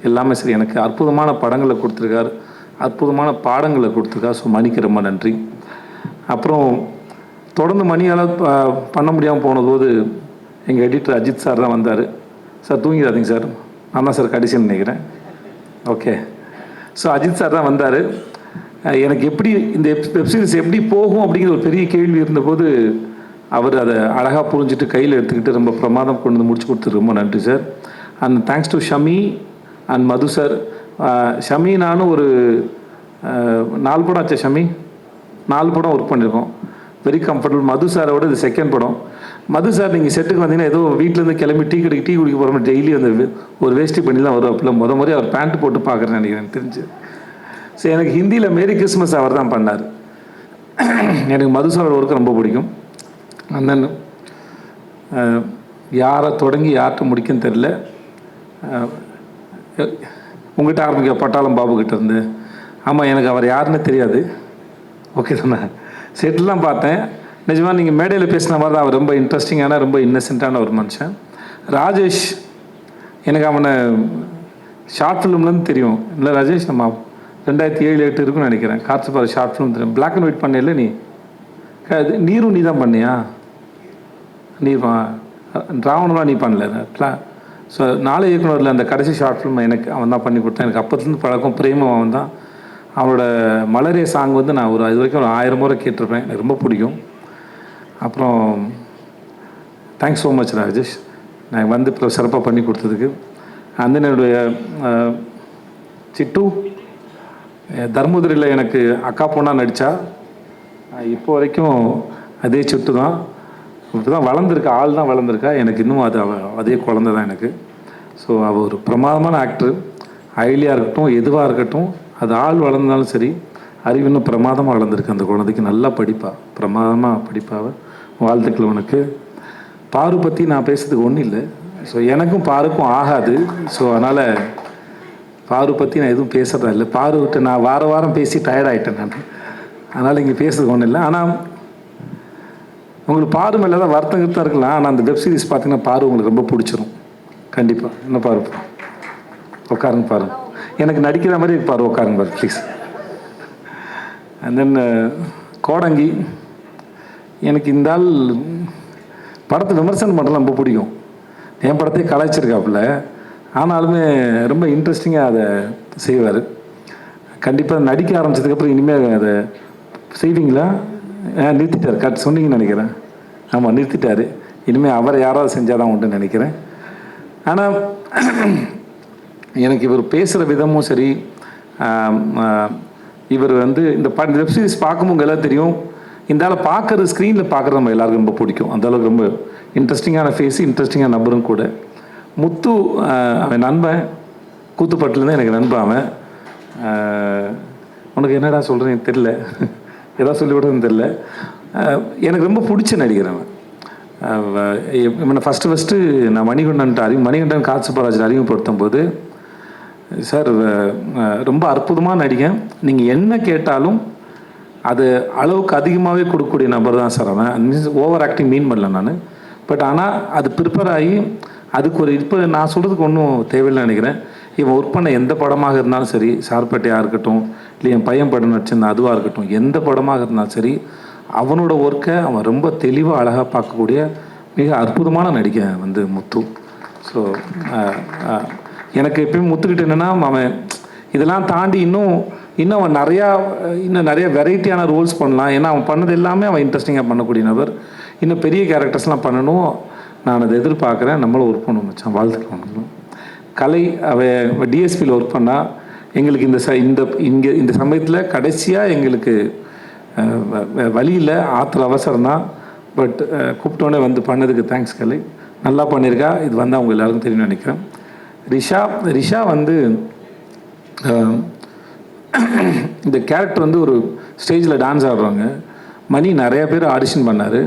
எல்லாமே சரி, எனக்கு அற்புதமான படங்களை கொடுத்துருக்கார், அற்புதமான பாடங்களை கொடுத்துருக்கார். ஸோ மணிக்கு ரொம்ப நன்றி. அப்புறம் தொடர்ந்து மணியால் பண்ண முடியாமல் போனபோது எங்கள் எடிட்டர் அஜித் சார் தான் வந்தார். சார் தூங்கிடாதீங்க சார், நான் தான் சார் கடைசின்னு நினைக்கிறேன். ஓகே, ஸோ அஜித் சார் தான் வந்தார். எனக்கு எப்படி இந்த வெப்சீரிஸ் எப்படி போகும் அப்படிங்கிற ஒரு பெரிய கேள்வி இருந்தபோது அவர் அதை அழகாக புரிஞ்சுட்டு கையில் எடுத்துக்கிட்டு ரொம்ப பிரமாதம் கொண்டு வந்து முடிச்சு கொடுத்துரு. ரொம்ப நன்றி sir. And thanks to Shami and Madhu sir. Shami நானும் ஒரு 4 படம் ஆச்சு ஷமி, 4 படம் ஒர்க் பண்ணியிருக்கோம். Very comfortable. மது சாரோட இது செகண்ட் படம். மது சார் நீங்கள் செட்டுக்கு வந்தீங்கன்னா ஏதோ வீட்டிலேருந்து கிளம்பி டீ குடிக்க போகிற மாதிரி டெய்லி வந்து ஒரு வேஷ்டி பண்ணி தான் வரும். அப்போல்லாம் முறை அவர் பேண்ட் போட்டு பார்க்குறேன்னு நினைக்கிறேன் தெரிஞ்சு. சரி, எனக்கு ஹிந்தியில் மேரி கிறிஸ்மஸ் அவர் தான் பண்ணார். எனக்கு மது சாரோட ஒர்க்கு ரொம்ப பிடிக்கும். அந்த யாரை தொடங்கி யார்கிட்ட முடிக்குன்னு தெரில. உங்கள்கிட்ட ஆரம்பிக்க பட்டாளம் பாபு கிட்ட இருந்து. ஆமாம், எனக்கு அவர் யாருன்னு தெரியாது. ஓகே தானே? செட்டிலாம் பார்த்தேன். நிஜமாக நீங்கள் மேடையில் பேசின மாதிரி தான் அவர் ரொம்ப இன்ட்ரெஸ்டிங்கான ரொம்ப இன்னசென்ட்டான ஒரு மனுஷன். ராஜேஷ், எனக்கு அவனை ஷார்ட் ஃபிலிம்லேருந்து தெரியும். இல்லை ராஜேஷ், நம்ம 2007-8 இருக்குன்னு நினைக்கிறேன். கார்த்திபார ஷார்ட் ஃபிலிம் தெரியும். பிளாக் அண்ட் ஒயிட் பண்ணல நீ? நீரும் நீ தான் பண்ணியா? நீர்வா ராவணெலாம் நீ பண்ணல. ஸோ 4 இயக்குனரில் அந்த கடைசி ஷார்ட் ஃபிலிம் எனக்கு அவன் தான் பண்ணி கொடுத்தான். எனக்கு அப்போத்துலேருந்து பழக்கம். பிரேமம் அவன் தான். அவனோட மலரே சாங் வந்து நான் இது வரைக்கும் ஒரு 1000 முறை கேட்டிருப்பேன். எனக்கு ரொம்ப பிடிக்கும். அப்புறம் தேங்க்ஸ் ஸோ மச் ராஜேஷ், நான் வந்து இப்போ சிறப்பாக பண்ணி கொடுத்ததுக்கு. அந்த என்னுடைய சிட்டு தர்மபுரியில் எனக்கு அக்கா பொண்ணாக நடித்தா. இப்போ வரைக்கும் அதே சிட்டு தான். இப்போ தான் வளர்ந்துருக்கா, ஆள் தான் வளர்ந்துருக்கா. எனக்கு இன்னும் அதே குழந்தை தான் எனக்கு. ஸோ அவள் ஒரு பிரமாதமான ஆக்டர். ஐலியாக இருக்கட்டும், எதுவாக இருக்கட்டும், அது ஆள் வளர்ந்தாலும் சரி, அறிவு இன்னும் பிரமாதமாக வளர்ந்துருக்கு அந்த குழந்தைக்கு. நல்லா படிப்பா, பிரமாதமாக படிப்பாவை. வாழ்த்துக்கள் உனக்கு. பாரு பற்றி நான் பேசுறதுக்கு ஒன்றும் இல்லை. ஸோ எனக்கும் பாருக்கும் ஆகாது. ஸோ அதனால் பாரு பற்றி நான் எதுவும் பேசுகிறதா இல்லை. பாருக்கிட்ட நான் வாரம் பேசி டயர்டாயிட்டேன் நான். அதனால் இங்கே பேசுறதுக்கு ஒன்றும் இல்லை. ஆனால் உங்களுக்கு பாரு மேலே தான் வருத்தம் இருக்கலாம். ஆனால் அந்த வெப் சீரிஸ் பார்த்தீங்கன்னா பாரு உங்களுக்கு ரொம்ப பிடிச்சிரும் கண்டிப்பாக. என்ன பாரு, உட்காருங்க பாருங்க. எனக்கு நடிக்கிற மாதிரி பாரு, உட்காருங்க பாரு ப்ளீஸ். அண்ட் தென் கோடங்கி, எனக்கு இந்த ஆள் படத்தை விமர்சனம் பண்ணுறது ரொம்ப பிடிக்கும். என் படத்தையே கலாய்ச்சிருக்காப்புல. ஆனாலுமே ரொம்ப இன்ட்ரெஸ்டிங்காக அதை செய்வார். கண்டிப்பாக நடிக்க ஆரம்பித்ததுக்கப்புறம் இனிமேல் அதை செய்வீங்களா? நிறுத்திட்டார், சொன்னீங்கன்னு நினைக்கிறேன். ஆமாம், நிறுத்திட்டார். இனிமேல் அவரை யாராவது செஞ்சால் தான் உண்டுன்னு நினைக்கிறேன். ஆனால் எனக்கு இவர் பேசுகிற விதமும் சரி, இவர் வந்து இந்த வெப் சீரிஸ் பார்க்கும்போது எல்லாம் தெரியும். இந்த ஆளை பார்க்குறது, ஸ்க்ரீனில் பார்க்குறது நம்ம எல்லாருக்கும் ரொம்ப பிடிக்கும். அந்தளவுக்கு ரொம்ப இன்ட்ரெஸ்டிங்கான ஃபேஸு, இன்ட்ரெஸ்டிங்கான நம்பரும் கூட. முத்து அவன் நண்பன், கூத்துப்பட்டுலேருந்து எனக்கு நண்பன் அவன். உனக்கு என்னடா சொல்கிறேன்னு தெரில, எதாவது சொல்லிவிடுறதுன்னு தெரில. எனக்கு ரொம்ப பிடிச்ச நடிகர் அவன். ஃபஸ்ட்டு நான் மணிகண்டன் காட்சிபராஜ் அறிமுகப்படுத்தும் போது, சார் ரொம்ப அற்புதமாக நடிகன், நீங்கள் என்ன கேட்டாலும் அது அளவுக்கு அதிகமாகவே கொடுக்கக்கூடிய நபர் தான் சார் அவன். மீன்ஸ் ஓவர் ஆக்டிங் மீன் பண்ணல நான். பட் ஆனால் அது ப்ரிப்பேர் ஆகி அதுக்கு ஒரு இப்போ நான் சொல்கிறதுக்கு ஒன்றும் தேவையில்லை நினைக்கிறேன். இவன் ஒர்க் பண்ண எந்த படமாக இருந்தாலும் சரி, சார்பேட்டையாக இருக்கட்டும், இல்லை என் பையன் படம் நடிச்சிருந்த அதுவாக இருக்கட்டும், எந்த படமாக இருந்தாலும் சரி, அவனோட ஒர்க்கை அவன் ரொம்ப தெளிவாக அழகாக பார்க்கக்கூடிய மிக அற்புதமான நடிகை வந்து முத்து. ஸோ எனக்கு எப்பயும் முத்துக்கிட்ட என்னென்னா, அவன் இதெல்லாம் தாண்டி இன்னும் அவன் நிறைய வெரைட்டியான ரோல்ஸ் பண்ணலாம். ஏன்னா அவன் பண்ணது எல்லாமே அவன் இன்ட்ரெஸ்டிங்காக பண்ணக்கூடிய நபர். இன்னும் பெரிய கேரக்டர்ஸ்லாம் பண்ணணும், நான் அதை எதிர்பார்க்குறேன். நம்மளும் ஒர்க் பண்ண வச்சான். வாழ்த்துக்கலாம். கலை அவள் டிஎஸ்பியில் ஒர்க் பண்ணால் எங்களுக்கு இந்த சமயத்தில் கடைசியாக எங்களுக்கு வழியில் ஆற்றுல அவசரம் தான். பட் கூப்பிட்டோன்னே வந்து பண்ணதுக்கு தேங்க்ஸ் கலை. நல்லா பண்ணியிருக்கா. இது வந்து அவங்க எல்லாருக்கும் தெரியும்னு நினைக்கிறேன். ரிஷா வந்து இந்த கேரக்டர் வந்து ஒரு ஸ்டேஜில் டான்ஸ் ஆடுறாங்க. மணி நிறையா பேர் ஆடிஷன் பண்ணார்.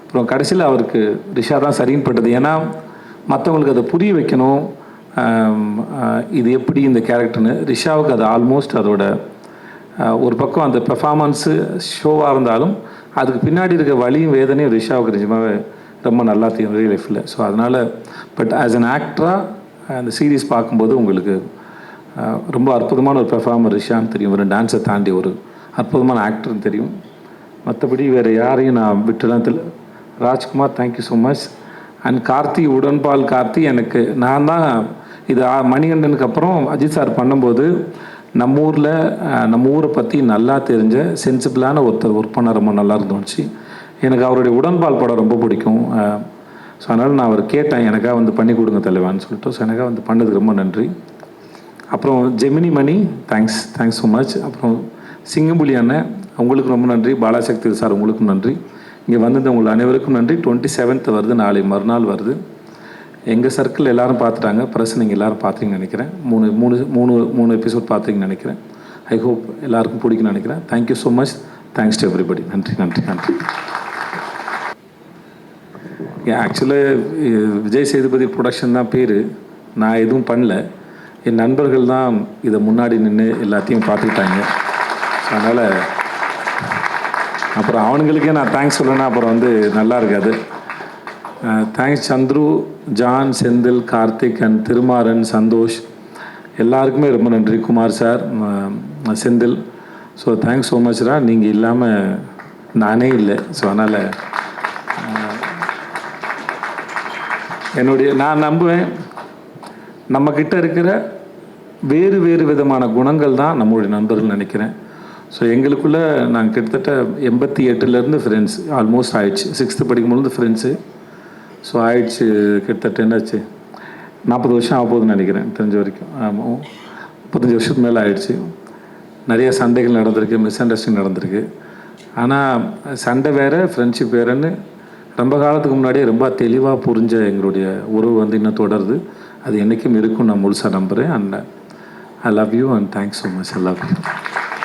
அப்புறம் கடைசியில் அவருக்கு ரிஷா தான் சரின்னு பட்டது. ஏன்னா மற்றவங்களுக்கு அதை புரிய வைக்கணும், இது எப்படி இந்த கேரக்டர்னு. ரிஷாவுக்கு அது ஆல்மோஸ்ட் அதோட ஒரு பக்கம் அந்த பெர்ஃபார்மன்ஸு ஷோவாக இருந்தாலும் அதுக்கு பின்னாடி இருக்க வலியும் வேதனையும் ரிஷாவுக்கு நிஜமாகவே ரொம்ப நல்லா தெரியும் ரியல் லைஃப்பில். ஸோ அதனால் பட் ஆஸ் அன் ஆக்டராக அந்த சீரீஸ் பார்க்கும்போது உங்களுக்கு ரொம்ப அற்புதமான ஒரு பெர்ஃபார்மர் ரிஷான்னு தெரியும். ஒரு டான்ஸை தாண்டி ஒரு அற்புதமான ஆக்டர்னு தெரியும். மற்றபடி வேறு யாரையும் நான் விட்டுலாம் தெரியல. Rajkumar, thank you so much. And Karthi, உடன்பால் கார்த்தி, எனக்கு நான் தான் இது மணிகண்டனுக்கு அப்புறம் அஜித் சார் பண்ணும்போது நம்ம ஊரை பற்றி நல்லா தெரிஞ்ச சென்சிபிளான ஒருத்தர் ஒர்க் பண்ண ரொம்ப நல்லா இருந்துச்சு. எனக்கு அவருடைய உடன்பால் படம் ரொம்ப பிடிக்கும். ஸோ அதனால் நான் அவர் கேட்டேன், எனக்காக வந்து பண்ணி கொடுங்க தலைவான்னு சொல்லிட்டு. ஸோ எனக்காக வந்து பண்ணதுக்கு ரொம்ப நன்றி. அப்புறம் ஜெமினி மணி தேங்க்ஸ் ஸோ மச். அப்புறம் சிங்கம்புலி அண்ணன் உங்களுக்கு ரொம்ப நன்றி. பாலாசக்தி சார் உங்களுக்கும் நன்றி. இங்கே வந்தது உங்கள் அனைவருக்கும் நன்றி. 27th வருது, நாளை மறுநாள் வருது. எங்கள் சர்க்கிள் எல்லாரும் பார்த்துட்டாங்க, ப்ரெஸ் நீங்கள் எல்லோரும் பார்த்தீங்கன்னு நினைக்கிறேன். மூணு எபிசோட் பார்த்தீங்கன்னு நினைக்கிறேன். ஐ ஹோப் எல்லாருக்கும் பிடிக்கும்னு நினைக்கிறேன். Thank you so much. Thanks to everybody. நன்றி. ஆக்சுவலாக விஜய் சேதுபதி ப்ரொடக்ஷன் தான் பேர். நான் எதுவும் பண்ணல. என் நண்பர்கள் தான் இதை முன்னாடி நின்று எல்லாத்தையும் பார்த்துக்கிட்டாங்க. அதனால் அப்புறம் அவனுங்களுக்கே நான் தேங்க்ஸ் சொல்லணுன்னா அப்புறம் வந்து நல்லா இருக்காது. Thanks Chandru, John, Senthil, Karthik and Thirumaran, Santhosh எல்லாருக்குமே ரொம்ப நன்றி. Kumar sir, Senthil. So thanks so மச்ரா. நீங்கள் இல்லாமல் நானே இல்லை. ஸோ அதனால் நான் நம்புவேன் நம்மக்கிட்ட இருக்கிற வேறு வேறு விதமான குணங்கள் தான் நம்மளுடைய நண்பர்கள் நினைக்கிறேன். ஸோ எங்களுக்குள்ளே நாங்கள் கிட்டத்தட்ட 88லேருந்து ஃப்ரெண்ட்ஸ் ஆல்மோஸ்ட் ஆயிடுச்சு. 6th படிக்கும்போது ஃப்ரெண்ட்ஸு. ஸோ ஆயிடுச்சு கிட்டத்தட்ட என்னாச்சு 40 வருஷம் ஆக போகுதுன்னு நினைக்கிறேன் தெரிஞ்ச வரைக்கும். ஆமாம், 35 வருஷத்துக்கு மேலே ஆயிடுச்சு. நிறைய சண்டைகள் நடந்திருக்கு, மிஸ் அண்டர்ஸ்டாண்டிங் நடந்திருக்கு. ஆனால் சண்டை வேறு, ஃப்ரெண்ட்ஷிப் வேறுன்னு ரொம்ப காலத்துக்கு முன்னாடியே ரொம்ப தெளிவாக புரிஞ்ச எங்களுடைய உறவு வந்து இன்னும் தொடருது. அது என்றைக்கும் இருக்கும் நான் முழுசாக நம்புகிறேன். And I love you and thanks so much. I love you.